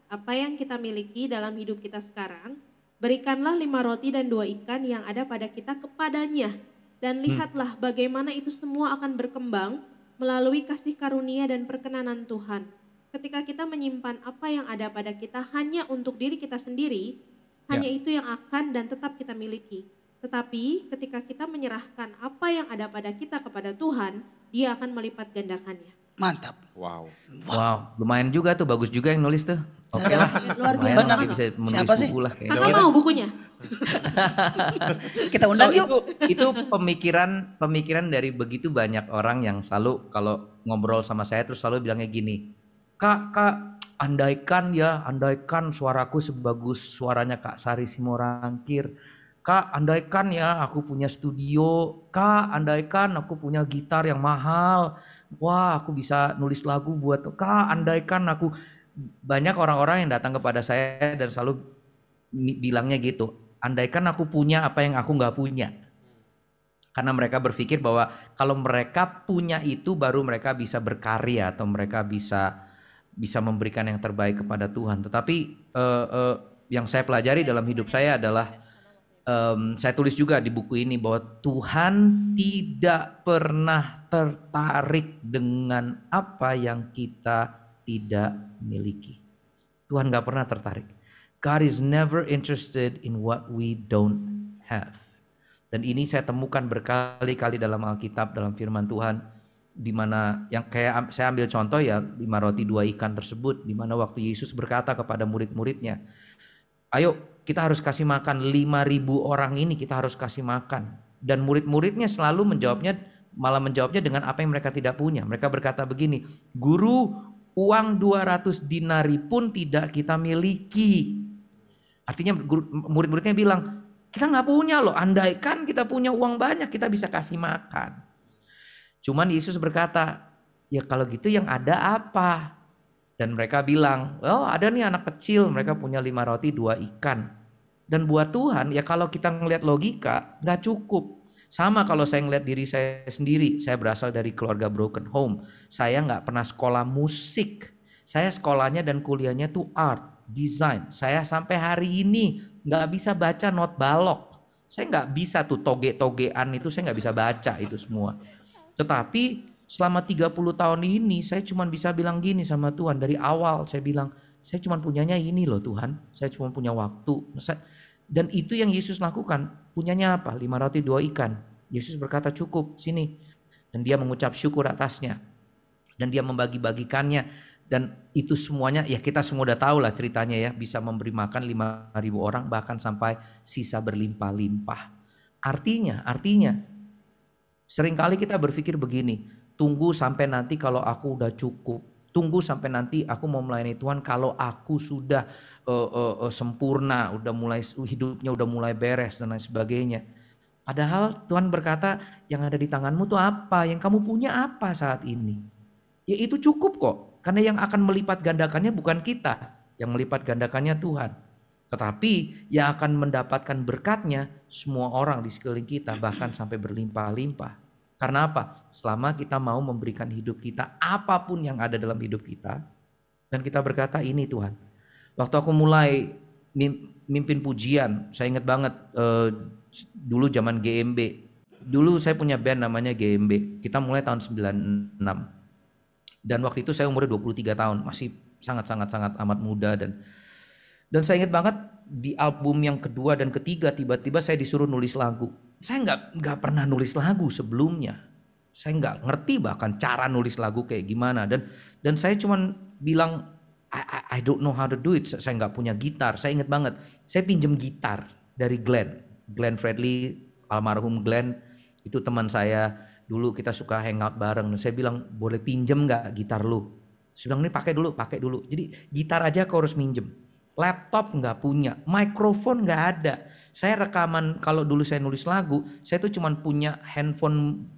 apa yang kita miliki dalam hidup kita sekarang. Berikanlah 5 roti dan 2 ikan yang ada pada kita kepadanya. Dan lihatlah bagaimana itu semua akan berkembang melalui kasih karunia dan perkenanan Tuhan. Ketika kita menyimpan apa yang ada pada kita hanya untuk diri kita sendiri, hanya itu yang akan dan tetap kita miliki. Tetapi ketika kita menyerahkan apa yang ada pada kita kepada Tuhan, Dia akan melipat gandakannya. Mantap. Wow. Wow, lumayan juga tuh, bagus juga yang nulis tuh. Oke lah, Luar lumayan biasa. nanti bisa menulis Siapa sih? buku lah kayaknya. Kakak mau bukunya? Kita undang So, yuk. itu pemikiran dari begitu banyak orang yang selalu kalau ngobrol sama saya terus selalu bilangnya gini, Kak, andaikan suaraku sebagus suaranya Kak Sari Simorangkir. Kak, andaikan ya aku punya studio. Kak, andaikan aku punya gitar yang mahal. Wah, aku bisa nulis lagu buat. Kak, andaikan aku. Banyak orang-orang yang datang kepada saya dan selalu bilangnya gitu. Andaikan aku punya apa yang aku nggak punya. Karena mereka berpikir bahwa kalau mereka punya itu baru mereka bisa berkarya atau mereka bisa memberikan yang terbaik kepada Tuhan. Tetapi yang saya pelajari dalam hidup saya adalah saya tulis juga di buku ini bahwa Tuhan tidak pernah tertarik dengan apa yang kita tidak miliki. Tuhan gak pernah tertarik. God is never interested in what we don't have. Dan ini saya temukan berkali-kali dalam Alkitab, dalam firman Tuhan, di mana yang kayak saya ambil contoh ya 5 roti 2 ikan tersebut, di mana waktu Yesus berkata kepada murid-muridnya, ayo kita harus kasih makan 5.000 orang ini, kita harus kasih makan. Dan murid-muridnya selalu malah menjawabnya dengan apa yang mereka tidak punya. Mereka berkata begini, Guru, uang 200 dinari pun tidak kita miliki. Artinya murid-muridnya bilang, kita nggak punya loh, andaikan kita punya uang banyak kita bisa kasih makan. Cuman Yesus berkata, ya kalau gitu yang ada apa? Dan mereka bilang, oh ada nih anak kecil, mereka punya 5 roti 2 ikan. Dan buat Tuhan, ya kalau kita ngelihat logika, nggak cukup. Sama kalau saya ngelihat diri saya sendiri, saya berasal dari keluarga broken home. Saya nggak pernah sekolah musik. Saya sekolahnya dan kuliahnya tuh art, design. Saya sampai hari ini nggak bisa baca not balok. Saya nggak bisa tuh toge-togean itu, saya nggak bisa baca itu semua. Tetapi selama 30 tahun ini saya cuma bisa bilang gini sama Tuhan. Dari awal saya bilang, saya cuma punyanya ini loh Tuhan. Saya cuma punya waktu. Dan itu yang Yesus lakukan. Punyanya apa? 5 roti 2 ikan. Yesus berkata cukup, sini. Dan dia mengucap syukur atasnya. Dan dia membagi-bagikannya. Dan itu semuanya, ya kita semua udah tahu lah ceritanya ya. Bisa memberi makan 5.000 orang bahkan sampai sisa berlimpah-limpah. Artinya seringkali kita berpikir begini, tunggu sampai nanti kalau aku udah cukup. Tunggu sampai nanti aku mau melayani Tuhan kalau aku sudah sempurna, udah mulai hidupnya udah mulai beres dan lain sebagainya. Padahal Tuhan berkata yang ada di tanganmu tuh apa, yang kamu punya apa saat ini. Ya itu cukup kok, karena yang akan melipat gandakannya bukan kita, yang melipat gandakannya Tuhan. Tetapi yang akan mendapatkan berkatnya semua orang di sekeliling kita, bahkan sampai berlimpah-limpah. Karena apa? Selama kita mau memberikan hidup kita, apapun yang ada dalam hidup kita, dan kita berkata ini Tuhan. Waktu aku mulai mimpin pujian, saya ingat banget dulu zaman GMB, Dulu saya punya band namanya GMB. Kita mulai tahun 96. Dan waktu itu saya umurnya 23 tahun, masih sangat amat muda dan saya ingat banget di album yang kedua dan ketiga tiba-tiba saya disuruh nulis lagu. Saya nggak pernah nulis lagu sebelumnya. Saya nggak ngerti bahkan cara nulis lagu kayak gimana dan saya cuman bilang I don't know how to do it. Saya nggak punya gitar. Saya ingat banget. Saya pinjem gitar dari Glenn Fredly, almarhum Glenn itu teman saya. Dulu kita suka hangout bareng. Saya bilang boleh pinjem nggak gitar lu? Saya bilang ini pakai dulu. Jadi gitar aja kau harus minjem. Laptop nggak punya, mikrofon nggak ada. Saya rekaman kalau dulu saya nulis lagu, saya tuh cuman punya handphone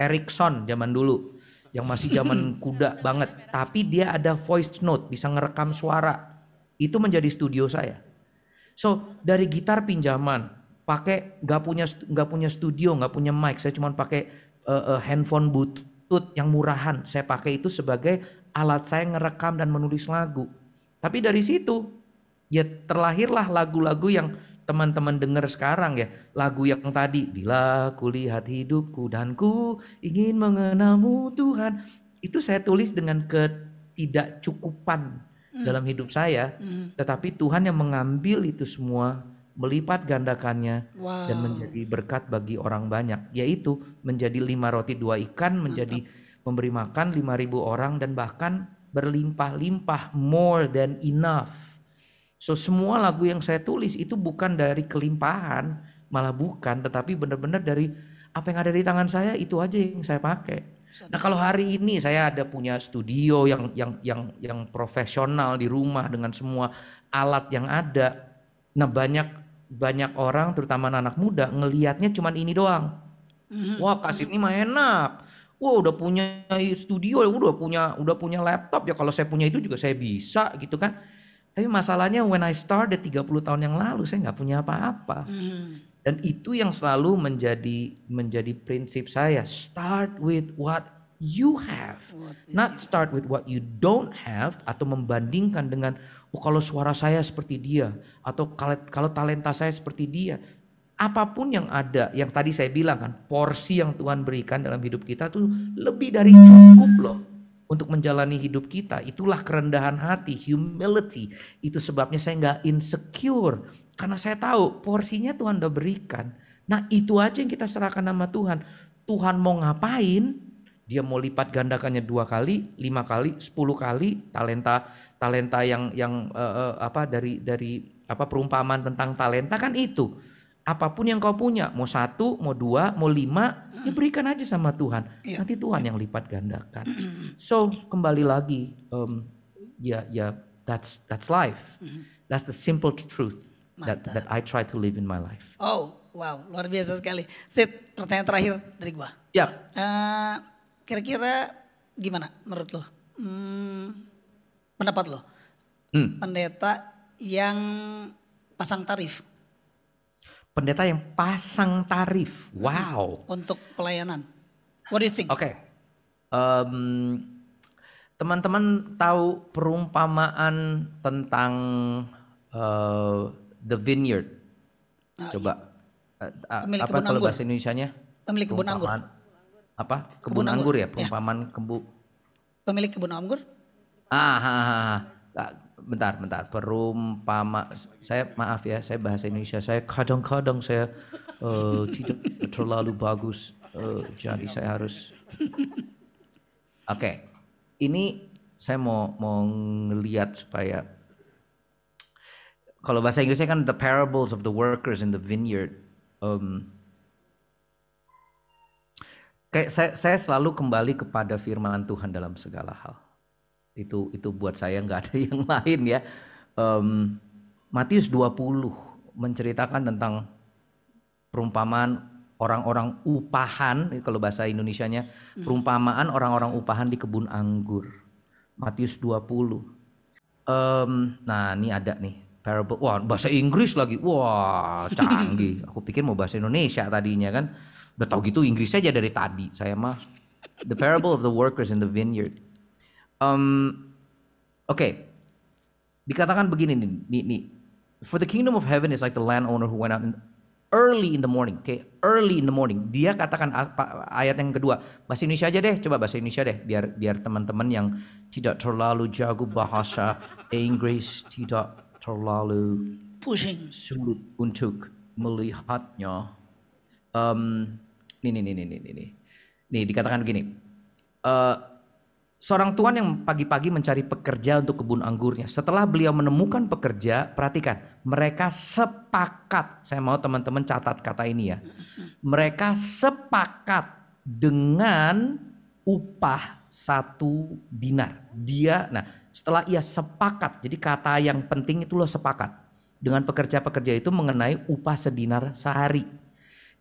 Ericsson zaman dulu, yang masih zaman kuda banget. Tapi dia ada voice note, bisa ngerekam suara. Itu menjadi studio saya. So dari gitar pinjaman, pakai nggak punya studio, nggak punya mic, saya cuman pakai handphone Bluetooth yang murahan. Saya pakai itu sebagai alat saya ngerekam dan menulis lagu. Tapi dari situ ya terlahirlah lagu-lagu yang teman-teman dengar sekarang ya. Lagu yang tadi, bila kulihat hidupku dan ku ingin mengenalmu Tuhan. Itu saya tulis dengan ketidakcukupan dalam hidup saya. Tetapi Tuhan yang mengambil itu semua, melipat gandakannya dan menjadi berkat bagi orang banyak. Yaitu menjadi 5 roti 2 ikan, menjadi memberi makan 5.000 orang dan bahkan berlimpah-limpah, more than enough. So semua lagu yang saya tulis itu bukan dari kelimpahan, malah bukan, tetapi benar-benar dari apa yang ada di tangan saya, itu aja yang saya pakai. Nah kalau hari ini saya ada punya studio yang profesional di rumah dengan semua alat yang ada. Nah banyak orang terutama anak muda ngelihatnya cuman ini doang. Wah Kasih ini mah enak. Wah udah punya studio, udah punya laptop ya, kalau saya punya itu juga saya bisa gitu kan. Tapi masalahnya when I started 30 tahun yang lalu saya nggak punya apa-apa. Dan itu yang selalu menjadi prinsip saya. Start with what you have. Not start with what you don't have atau membandingkan dengan kalau suara saya seperti dia atau kalau talenta saya seperti dia. Apapun yang ada, yang tadi saya bilang kan, porsi yang Tuhan berikan dalam hidup kita tuh lebih dari cukup loh untuk menjalani hidup kita. Itulah kerendahan hati, humility. Itu sebabnya saya nggak insecure, karena saya tahu porsinya Tuhan udah berikan. Nah itu aja yang kita serahkan sama Tuhan. Tuhan mau ngapain? Dia mau lipat gandakannya 2 kali, 5 kali, 10 kali. Talenta yang dari perumpamaan tentang talenta kan itu. Apapun yang kau punya, mau 1, mau 2, mau 5, diberikan aja sama Tuhan. Nanti Tuhan yang lipat gandakan. So kembali lagi, that's life. That's the simple truth that I try to live in my life. Oh, wow, luar biasa sekali. Sip, pertanyaan terakhir dari gua. Ya. Kira-kira gimana menurut lo? Pendapat lo? Pendeta yang pasang tarif. Pendeta yang pasang tarif, wow. Untuk pelayanan, what do you think? Oke, teman-teman tahu perumpamaan tentang the vineyard? Coba, apa kalau bahasa Indonesianya? Pemilik kebun anggur. Apa? Kebun anggur ya, perumpamaan Pemilik kebun anggur? Bentar. Saya maaf ya, saya bahasa Indonesia saya kadang-kadang saya tidak terlalu bagus, jadi saya harus. Oke. Ini saya mau ngelihat supaya kalau bahasa Inggrisnya kan the parables of the workers in the vineyard. Kayak saya selalu kembali kepada firman Tuhan dalam segala hal. Itu buat saya nggak ada yang lain ya. Matius 20 menceritakan tentang perumpamaan orang-orang upahan, kalau bahasa Indonesianya, perumpamaan orang-orang upahan di kebun anggur. Matius 20. Nah ini ada nih parable. Wah bahasa Inggris lagi, wah canggih. Aku pikir mau bahasa Indonesia tadinya kan. Udah tahu gitu Inggris aja dari tadi. Saya mah the parable of the workers in the vineyard. Oke. Dikatakan begini nih. For the kingdom of heaven is like the landowner who went out early in the morning, okay? Early in the morning. Dia katakan ayat yang kedua, bahasa Indonesia aja deh, coba bahasa Indonesia deh, biar teman-teman yang tidak terlalu jago bahasa Inggris, tidak terlalu Pushing. sulit untuk melihatnya. Nih dikatakan begini. Seorang tuan yang pagi-pagi mencari pekerja untuk kebun anggurnya. Setelah beliau menemukan pekerja, perhatikan, mereka sepakat. Saya mau teman-teman catat kata ini ya. Mereka sepakat dengan upah 1 dinar. Setelah ia sepakat, jadi kata yang penting itu loh sepakat. Dengan pekerja-pekerja itu mengenai upah sedinar sehari.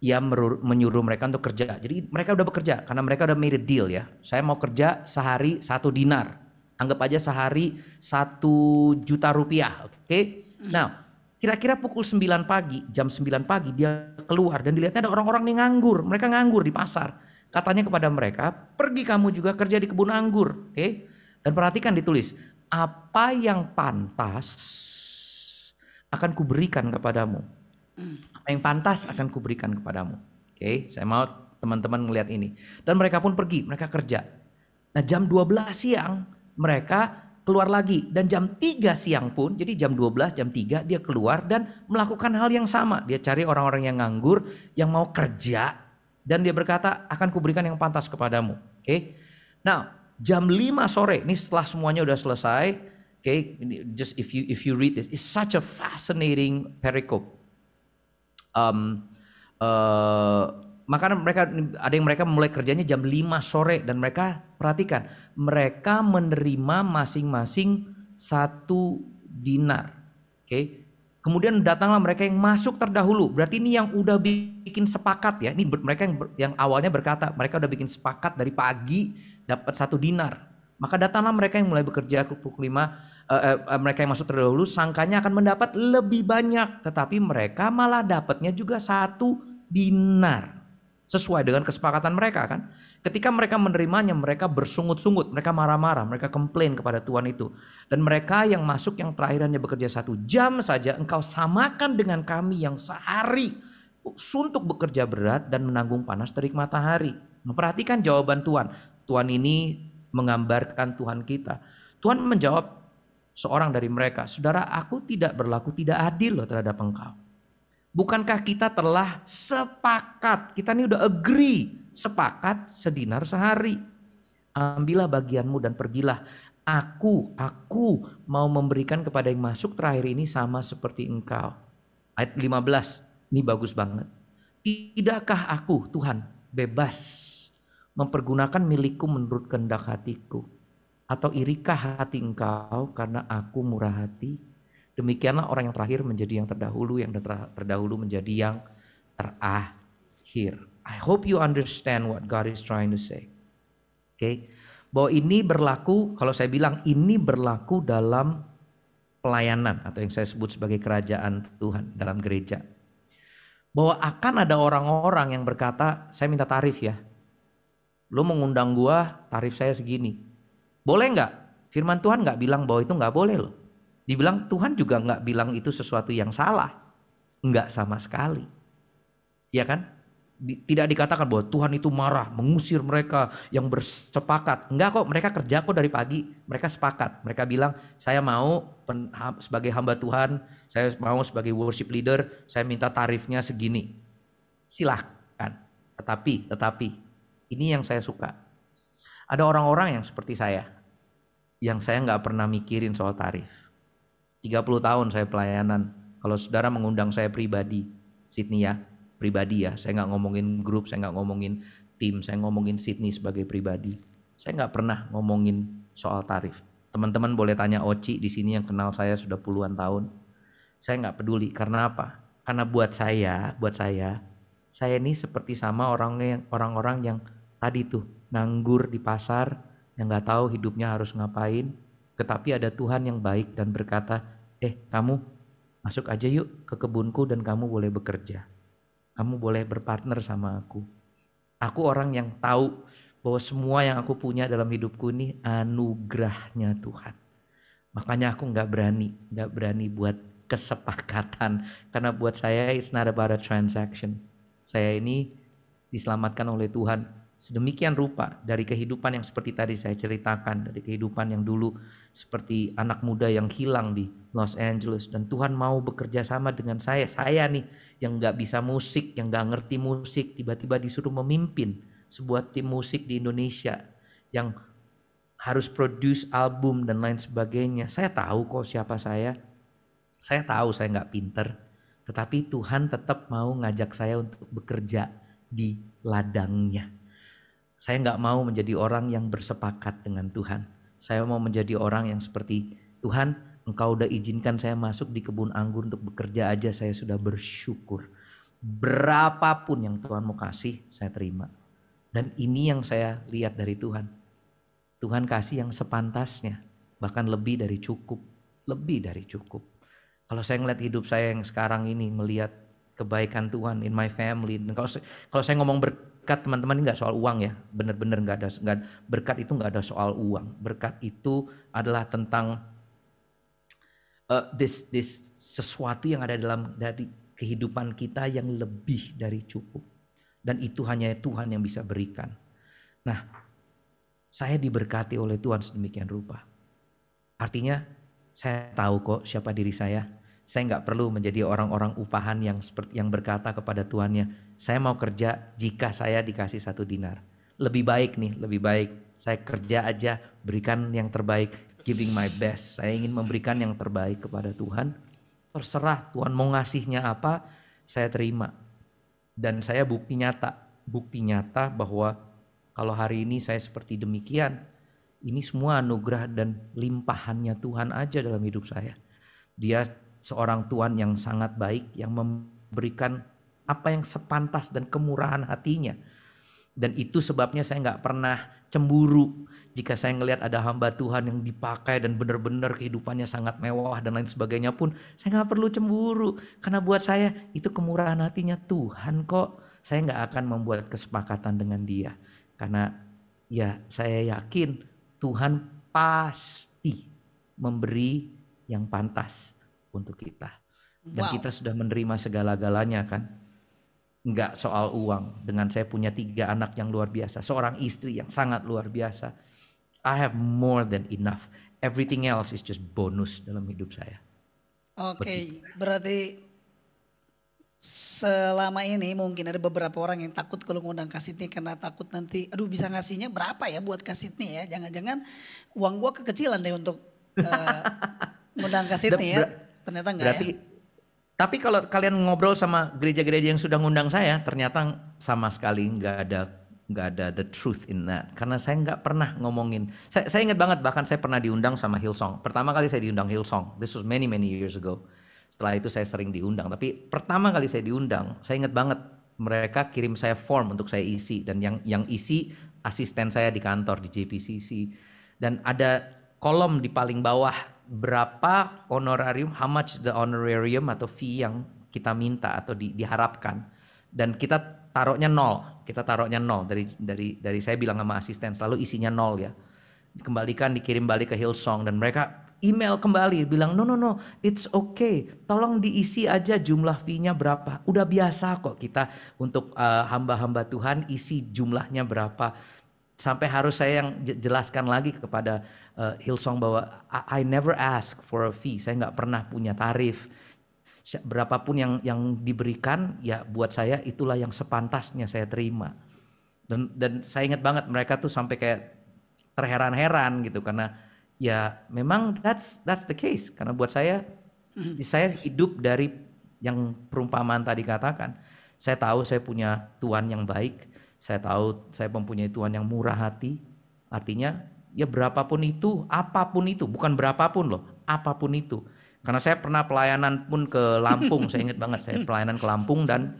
Ia menyuruh mereka untuk kerja. Jadi mereka udah bekerja karena mereka udah made a deal ya. Saya mau kerja sehari 1 dinar. Anggap aja sehari 1 juta rupiah. Oke. Nah, kira-kira pukul 9 pagi, jam 9 pagi dia keluar dan dilihatnya ada orang-orang yang nganggur. Mereka nganggur di pasar. Katanya kepada mereka, pergi kamu juga kerja di kebun anggur. Oke. Dan perhatikan ditulis, apa yang pantas akan kuberikan kepadamu. Apa yang pantas akan kuberikan kepadamu. Oke, saya mau teman-teman melihat ini. Dan mereka pun pergi, mereka kerja. Nah jam 12 siang mereka keluar lagi. Dan jam 3 siang pun, jadi jam 12, jam 3 dia keluar dan melakukan hal yang sama. Dia cari orang-orang yang nganggur, yang mau kerja. Dan dia berkata, akan kuberikan yang pantas kepadamu. Oke. Nah jam 5 sore, ini setelah semuanya udah selesai. Oke, just if you read this, it's such a fascinating pericope. Maka mereka mulai kerjanya jam 5 sore dan mereka perhatikan mereka menerima masing-masing 1 dinar. Oke. Kemudian datanglah mereka yang masuk terdahulu. Berarti ini yang udah bikin sepakat ya. Ini mereka yang awalnya berkata mereka udah bikin sepakat dari pagi dapat 1 dinar. Maka datanglah mereka yang mulai bekerja pukul 5. Mereka yang masuk terdahulu sangkanya akan mendapat lebih banyak. Tetapi mereka malah dapatnya juga 1 dinar. Sesuai dengan kesepakatan mereka kan. Ketika mereka menerimanya mereka bersungut-sungut. Mereka marah-marah. Mereka komplain kepada tuan itu. Dan mereka yang masuk yang terakhir hanya bekerja 1 jam saja. Engkau samakan dengan kami yang sehari suntuk bekerja berat dan menanggung panas terik matahari. Memperhatikan jawaban Tuhan. Tuhan ini menggambarkan Tuhan kita. Tuhan menjawab seorang dari mereka, saudara aku tidak berlaku tidak adil loh terhadap engkau. Bukankah kita telah sepakat, kita ini udah agree, sepakat sedinar sehari. Ambillah bagianmu dan pergilah. Aku mau memberikan kepada yang masuk terakhir ini sama seperti engkau. Ayat 15, ini bagus banget. Tidakkah aku Tuhan bebas mempergunakan milikku menurut kehendak hatiku? Atau irikah hati engkau karena aku murah hati? Demikianlah orang yang terakhir menjadi yang terdahulu, yang terdahulu menjadi yang terakhir. I hope you understand what God is trying to say. Okay? Bahwa ini berlaku, kalau saya bilang ini berlaku dalam pelayanan atau yang saya sebut sebagai kerajaan Tuhan dalam gereja. Bahwa akan ada orang-orang yang berkata, saya minta tarif ya. Lu mengundang gua, tarif saya segini. Boleh nggak? Firman Tuhan nggak bilang bahwa itu nggak boleh loh. Dibilang Tuhan juga nggak bilang itu sesuatu yang salah. Nggak sama sekali. Ya kan? Tidak dikatakan bahwa Tuhan itu marah, mengusir mereka yang bersepakat. Enggak kok, mereka kerja kok dari pagi. Mereka sepakat. Mereka bilang, saya mau sebagai hamba Tuhan, saya mau sebagai worship leader, saya minta tarifnya segini. Silahkan. Tetapi ini yang saya suka. Ada orang-orang yang seperti saya. Yang saya nggak pernah mikirin soal tarif. 30 tahun saya pelayanan. Kalau saudara mengundang saya pribadi, Sydney ya, pribadi ya. Saya nggak ngomongin grup, saya nggak ngomongin tim, saya ngomongin Sydney sebagai pribadi. Saya nggak pernah ngomongin soal tarif. Teman-teman boleh tanya Oci di sini yang kenal saya sudah puluhan tahun. Saya nggak peduli. Karena apa? Karena buat saya ini seperti sama orang-orang yang tadi tuh nganggur di pasar, yang nggak tahu hidupnya harus ngapain, tetapi ada Tuhan yang baik dan berkata, kamu masuk aja yuk ke kebunku dan kamu boleh bekerja, kamu boleh berpartner sama aku. Aku orang yang tahu bahwa semua yang aku punya dalam hidupku ini anugerahnya Tuhan. Makanya aku nggak berani buat kesepakatan. Karena buat saya it's not about a transaction. Saya ini diselamatkan oleh Tuhan sedemikian rupa dari kehidupan yang seperti tadi saya ceritakan, dari kehidupan yang dulu seperti anak muda yang hilang di Los Angeles, dan Tuhan mau bekerja sama dengan saya nih yang nggak bisa musik, yang nggak ngerti musik, tiba-tiba disuruh memimpin sebuah tim musik di Indonesia yang harus produce album dan lain sebagainya. Saya tahu kok siapa saya tahu saya nggak pinter, tetapi Tuhan tetap mau ngajak saya untuk bekerja di ladangnya. Saya nggak mau menjadi orang yang bersepakat dengan Tuhan. Saya mau menjadi orang yang seperti, Tuhan, Engkau udah izinkan saya masuk di kebun anggur untuk bekerja aja, saya sudah bersyukur. Berapapun yang Tuhan mau kasih, saya terima. Dan ini yang saya lihat dari Tuhan. Tuhan kasih yang sepantasnya, bahkan lebih dari cukup. Lebih dari cukup. Kalau saya ngeliat hidup saya yang sekarang ini, melihat kebaikan Tuhan in my family. Dan kalau saya ngomong berkat, teman-teman, ini nggak soal uang ya, benar-benar nggak ada. Berkat itu nggak ada soal uang. Berkat itu adalah tentang this sesuatu yang ada dari kehidupan kita yang lebih dari cukup. Dan itu hanya Tuhan yang bisa berikan. Nah, saya diberkati oleh Tuhan sedemikian rupa. Artinya saya tahu kok siapa diri saya. Saya nggak perlu menjadi orang-orang upahan yang berkata kepada tuannya, saya mau kerja jika saya dikasih 1 dinar. Lebih baik saya kerja aja, berikan yang terbaik, giving my best. Saya ingin memberikan yang terbaik kepada Tuhan. Terserah Tuhan mau ngasihnya apa, saya terima. Dan saya bukti nyata bahwa kalau hari ini saya seperti demikian, ini semua anugerah dan limpahannya Tuhan aja dalam hidup saya. Dia seorang Tuhan yang sangat baik, yang memberikan apa yang sepantas dan kemurahan hatinya. Dan itu sebabnya saya nggak pernah cemburu jika saya ngelihat ada hamba Tuhan yang dipakai dan benar-benar kehidupannya sangat mewah dan lain sebagainya pun, saya nggak perlu cemburu. Karena buat saya itu kemurahan hatinya Tuhan kok. Saya nggak akan membuat kesepakatan dengan dia. Karena ya saya yakin Tuhan pasti memberi yang pantas untuk kita. Dan kita sudah menerima segala-galanya kan. Enggak soal uang. Dengan saya punya 3 anak yang luar biasa. Seorang istri yang sangat luar biasa. I have more than enough. Everything else is just bonus dalam hidup saya. Oke, berarti selama ini mungkin ada beberapa orang yang takut kalau ngundang Kak Sydney karena takut nanti, aduh bisa ngasihnya berapa ya buat Kak Sydney ya. Jangan-jangan uang gua kekecilan deh untuk ngundang Kak Sydney ya. Ternyata enggak berarti, ya. Tapi kalau kalian ngobrol sama gereja-gereja yang sudah ngundang saya, ternyata sama sekali nggak ada the truth in that. Karena saya nggak pernah ngomongin. Saya ingat banget, bahkan saya pernah diundang sama Hillsong. Pertama kali saya diundang Hillsong. This was many years ago. Setelah itu saya sering diundang. Tapi pertama kali saya diundang, saya ingat banget mereka kirim saya form untuk saya isi. Dan yang isi asisten saya di kantor di JPCC. Dan ada kolom di paling bawah, berapa honorarium, how much the honorarium atau fee yang kita minta atau diharapkan. Dan kita taruhnya 0. Kita taruhnya 0 dari saya bilang sama asisten selalu isinya 0 ya. Dikembalikan, dikirim balik ke Hillsong dan mereka email kembali bilang no it's okay. Tolong diisi aja jumlah fee-nya berapa. Udah biasa kok kita untuk hamba-hamba Tuhan isi jumlahnya berapa. Sampai harus saya yang jelaskan lagi kepada Hillsong bahwa I never ask for a fee. Saya nggak pernah punya tarif. Berapapun yang diberikan ya buat saya itulah yang sepantasnya saya terima. Dan saya ingat banget mereka tuh sampai kayak terheran-heran gitu karena ya memang that's the case. Karena buat saya hidup dari yang perumpamaan tadi katakan. Saya tahu saya punya Tuhan yang baik. Saya tahu saya mempunyai Tuhan yang murah hati. Artinya ya berapapun itu, apapun itu. Bukan berapapun loh, apapun itu. Karena saya pernah pelayanan pun ke Lampung. Saya ingat banget saya pelayanan ke Lampung dan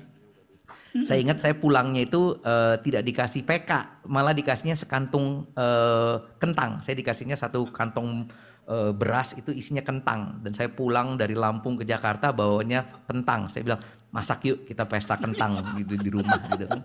saya ingat saya pulangnya itu tidak dikasih PK. Malah dikasihnya sekantung kentang. Saya dikasihnya 1 kantong beras itu isinya kentang. Dan saya pulang dari Lampung ke Jakarta bawanya kentang. Saya bilang masak yuk kita pesta kentang gitu di rumah gitu kan.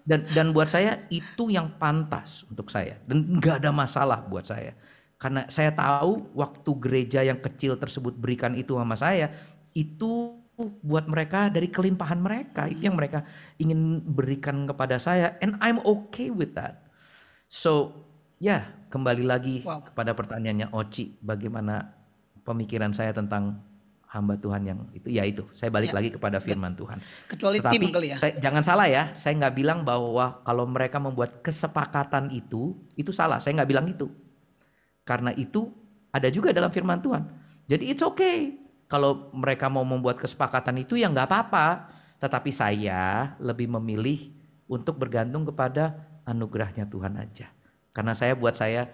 Dan buat saya itu yang pantas untuk saya. Dan nggak ada masalah buat saya. Karena saya tahu waktu gereja yang kecil tersebut berikan itu sama saya itu buat mereka dari kelimpahan mereka, itu yang mereka ingin berikan kepada saya, and I'm okay with that. So ya, kembali lagi kepada pertanyaannya Oci, bagaimana pemikiran saya tentang hamba Tuhan yang itu, ya itu saya balik lagi kepada firman Tuhan. Kecuali Tetapi tim kali ya. jangan salah ya, saya nggak bilang bahwa kalau mereka membuat kesepakatan itu salah, saya nggak bilang itu. Karena itu ada juga dalam firman Tuhan. Jadi it's okay. Kalau mereka mau membuat kesepakatan itu ya nggak apa-apa. Tetapi saya lebih memilih untuk bergantung kepada anugerahnya Tuhan aja. Karena buat saya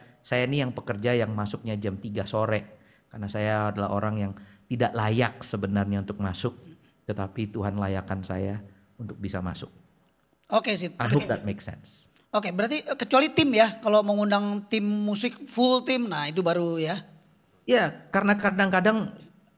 ini yang pekerja yang masuknya jam 3 sore. Karena saya adalah orang yang tidak layak sebenarnya untuk masuk. Tetapi Tuhan layakkan saya untuk bisa masuk. Oke sih. I hope that makes sense. Oke, berarti kecuali tim ya. Kalau mengundang tim musik full tim, nah itu baru ya. Ya, karena kadang-kadang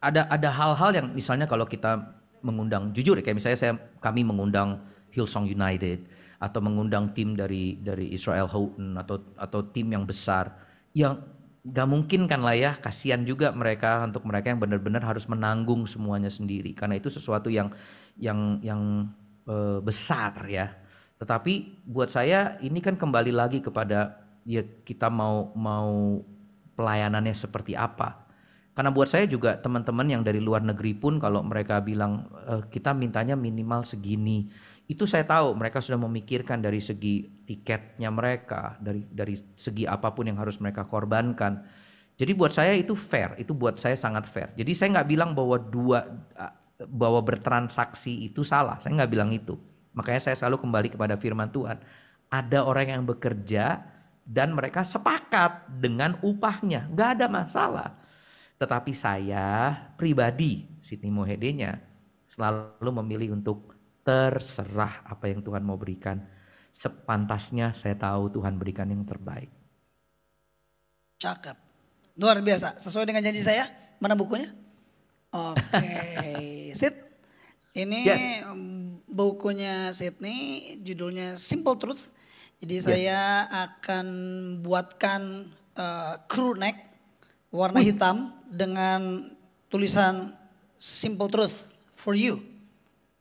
ada hal-hal yang misalnya kalau kita mengundang, jujur kayak misalnya kami mengundang Hillsong United atau mengundang tim dari Israel Houghton atau tim yang besar, yang gak mungkin kan lah ya, kasihan juga mereka untuk mereka yang benar-benar harus menanggung semuanya sendiri karena itu sesuatu yang besar ya. Tetapi buat saya ini kan kembali lagi kepada ya kita mau pelayanannya seperti apa. Karena buat saya juga teman-teman yang dari luar negeri pun kalau mereka bilang kita mintanya minimal segini, itu saya tahu mereka sudah memikirkan dari segi tiketnya mereka, dari segi apapun yang harus mereka korbankan. Jadi buat saya itu fair, itu buat saya sangat fair. Jadi saya nggak bilang bahwa bertransaksi itu salah, saya nggak bilang itu. Makanya saya selalu kembali kepada firman Tuhan. Ada orang yang bekerja dan mereka sepakat dengan upahnya, nggak ada masalah. Tetapi saya pribadi, Sydney Mohede-nya selalu memilih untuk terserah apa yang Tuhan mau berikan. Sepantasnya saya tahu Tuhan berikan yang terbaik. Cakep. Luar biasa. Sesuai dengan janji saya. Mana bukunya? Oke. Sid. Ini bukunya Sydney judulnya Simple Truth. Jadi saya akan buatkan crew neck warna hitam dengan tulisan Simple Truth for you.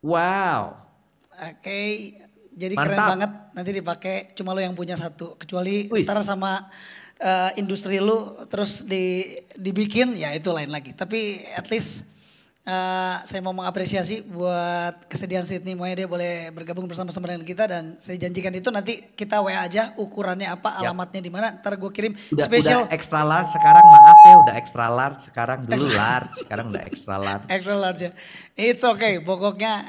Wow. Oke, jadi mantap. Keren banget. Nanti dipakai cuma lo yang punya satu. Kecuali ntar sama industri lu terus dibikin ya itu lain lagi. Tapi at least saya mau mengapresiasi buat kesediaan Sydney Mohede boleh bergabung bersama-sama dengan kita dan saya janjikan itu nanti kita WA aja ukurannya apa, alamatnya di mana, ntar gue kirim spesial. Udah extra large sekarang, maaf ya udah extra large sekarang, dulu large sekarang udah extra large. Extra large ya. It's okay, pokoknya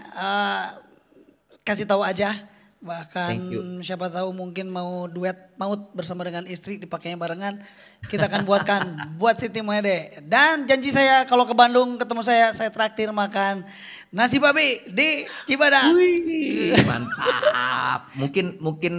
kasih tahu aja. Bahkan siapa tahu mungkin mau duet maut bersama dengan istri dipakainya barengan. Kita akan buatkan buat Sydney Mohede. Dan janji saya kalau ke Bandung ketemu saya traktir makan nasi babi di Cibadak. Wih, mantap. Mungkin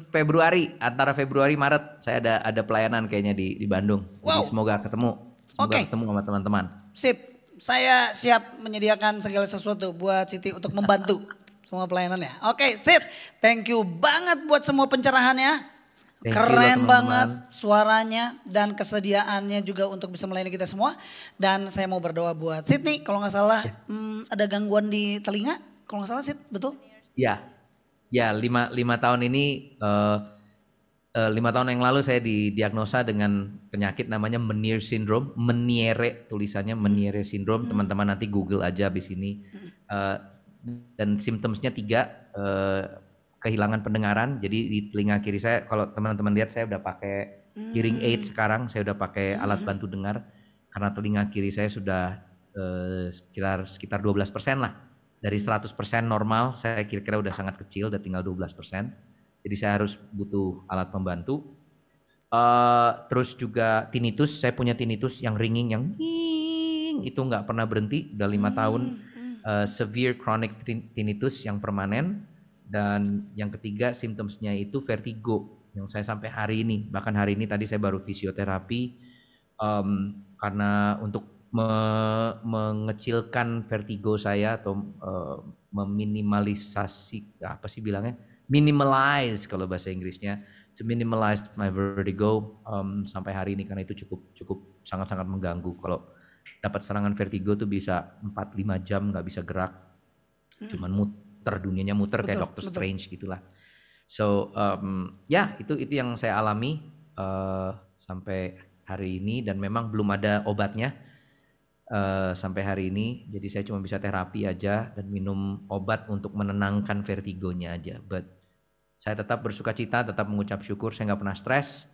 Februari, antara Februari Maret saya ada pelayanan kayaknya di Bandung. Wow. Jadi semoga ketemu sama teman-teman. Sip. Saya siap menyediakan segala sesuatu buat Siti untuk membantu semua pelayanannya. Oke, Sid. Thank you banget buat semua pencerahannya. Keren banget suaranya dan kesediaannya juga untuk bisa melayani kita semua. Dan saya mau berdoa buat Sydney. Kalau nggak salah ada gangguan di telinga. Kalau nggak salah Sid, betul? Ya 5 tahun ini 5 tahun yang lalu saya didiagnosa dengan penyakit namanya Meniere syndrome. Meniere tulisannya Meniere syndrome. Teman-teman nanti Google aja abis ini. Dan simptomsnya 3, kehilangan pendengaran. Jadi di telinga kiri saya, kalau teman-teman lihat saya udah pakai hearing aid sekarang, saya udah pakai alat bantu dengar karena telinga kiri saya sudah sekitar 12% lah. Dari 100% normal, saya kira-kira udah sangat kecil, udah tinggal 12%. Jadi saya harus butuh alat pembantu. Terus juga tinnitus, saya punya tinnitus yang ringing, yang itu nggak pernah berhenti, udah 5 tahun. Severe chronic tinnitus yang permanen. Dan yang ketiga simptomsnya itu vertigo yang saya sampai hari ini, bahkan hari ini tadi saya baru fisioterapi karena untuk mengecilkan vertigo saya atau meminimalisasi, apa sih bilangnya, minimalize kalau bahasa Inggrisnya, to minimalize my vertigo sampai hari ini karena itu cukup sangat-sangat mengganggu. Kalau dapat serangan vertigo tuh bisa 4-5 jam nggak bisa gerak, cuman muter, dunianya muter kayak Doctor Strange gitulah. So ya itu yang saya alami sampai hari ini, dan memang belum ada obatnya sampai hari ini. Jadi saya cuma bisa terapi aja dan minum obat untuk menenangkan vertigonya aja. But saya tetap bersuka cita, tetap mengucap syukur. Saya nggak pernah stres,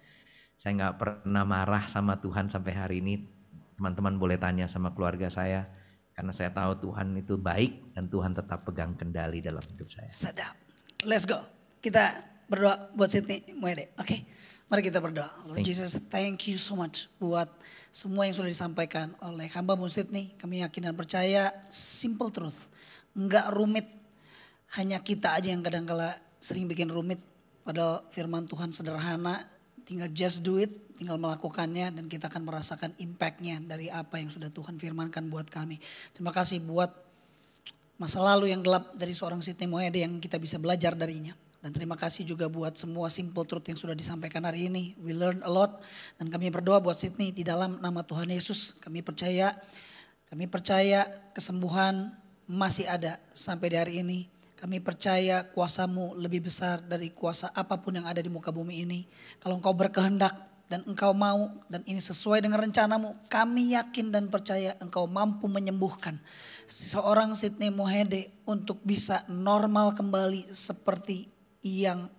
saya nggak pernah marah sama Tuhan sampai hari ini. Teman-teman boleh tanya sama keluarga saya, karena saya tahu Tuhan itu baik dan Tuhan tetap pegang kendali dalam hidup saya. Sedap. Let's go. Kita berdoa buat Sydney Moede. Oke. Mari kita berdoa. Lord Jesus, thank you so much buat semua yang sudah disampaikan oleh hamba-Mu Sydney. Kami yakin dan percaya simple truth. Enggak rumit. Hanya kita aja yang kadang-kala sering bikin rumit. Padahal firman Tuhan sederhana. Tinggal just do it. Tinggal melakukannya dan kita akan merasakan impactnya dari apa yang sudah Tuhan firmankan buat kami. Terima kasih buat masa lalu yang gelap dari seorang Sydney Moede yang kita bisa belajar darinya. Dan terima kasih juga buat semua simple truth yang sudah disampaikan hari ini. We learn a lot. Dan kami berdoa buat Sydney di dalam nama Tuhan Yesus. Kami percaya kesembuhan masih ada sampai di hari ini. Kami percaya kuasa-Mu lebih besar dari kuasa apapun yang ada di muka bumi ini. Kalau Engkau berkehendak dan Engkau mau dan ini sesuai dengan rencana-Mu, kami yakin dan percaya Engkau mampu menyembuhkan seorang Sydney Moede untuk bisa normal kembali seperti yang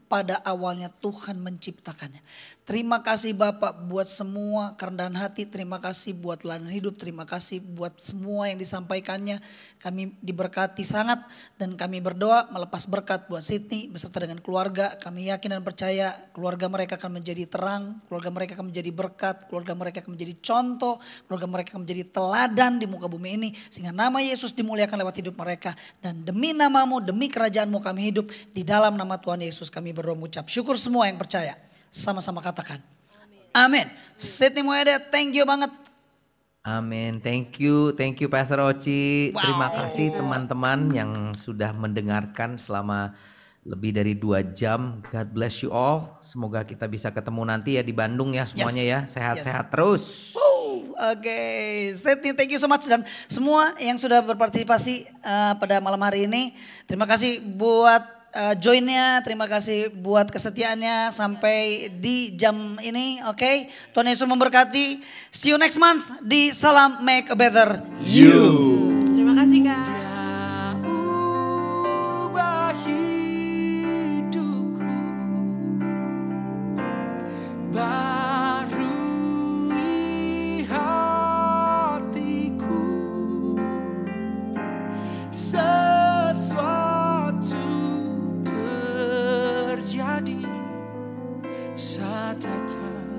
pada awalnya Tuhan menciptakannya. Terima kasih Bapak buat semua kerendahan hati. Terima kasih buat teladan hidup. Terima kasih buat semua yang disampaikannya. Kami diberkati sangat dan kami berdoa melepas berkat buat Sydney beserta dengan keluarga. Kami yakin dan percaya keluarga mereka akan menjadi terang. Keluarga mereka akan menjadi berkat. Keluarga mereka akan menjadi contoh. Keluarga mereka akan menjadi teladan di muka bumi ini. Sehingga nama Yesus dimuliakan lewat hidup mereka. Dan demi nama-Mu, demi kerajaan-Mu kami hidup. Di dalam nama Tuhan Yesus kami berdoa mengucap syukur semua yang percaya. Sama-sama katakan. Amin. Sydney Moede, thank you banget. Amin. Thank you Pastor Oci. Wow. Terima kasih teman-teman yang sudah mendengarkan selama lebih dari 2 jam. God bless you all. Semoga kita bisa ketemu nanti ya di Bandung ya semuanya ya. Sehat-sehat terus. Oke, Sydney, thank you so much dan semua yang sudah berpartisipasi pada malam hari ini. Terima kasih buat joinnya, terima kasih buat kesetiaannya sampai di jam ini. Oke, Tuhan Yesus memberkati. See you next month di Salam Make a Better You. Terima kasih Kak. Ubah hidupku, barui hatiku, sesuatu terjadi saat datang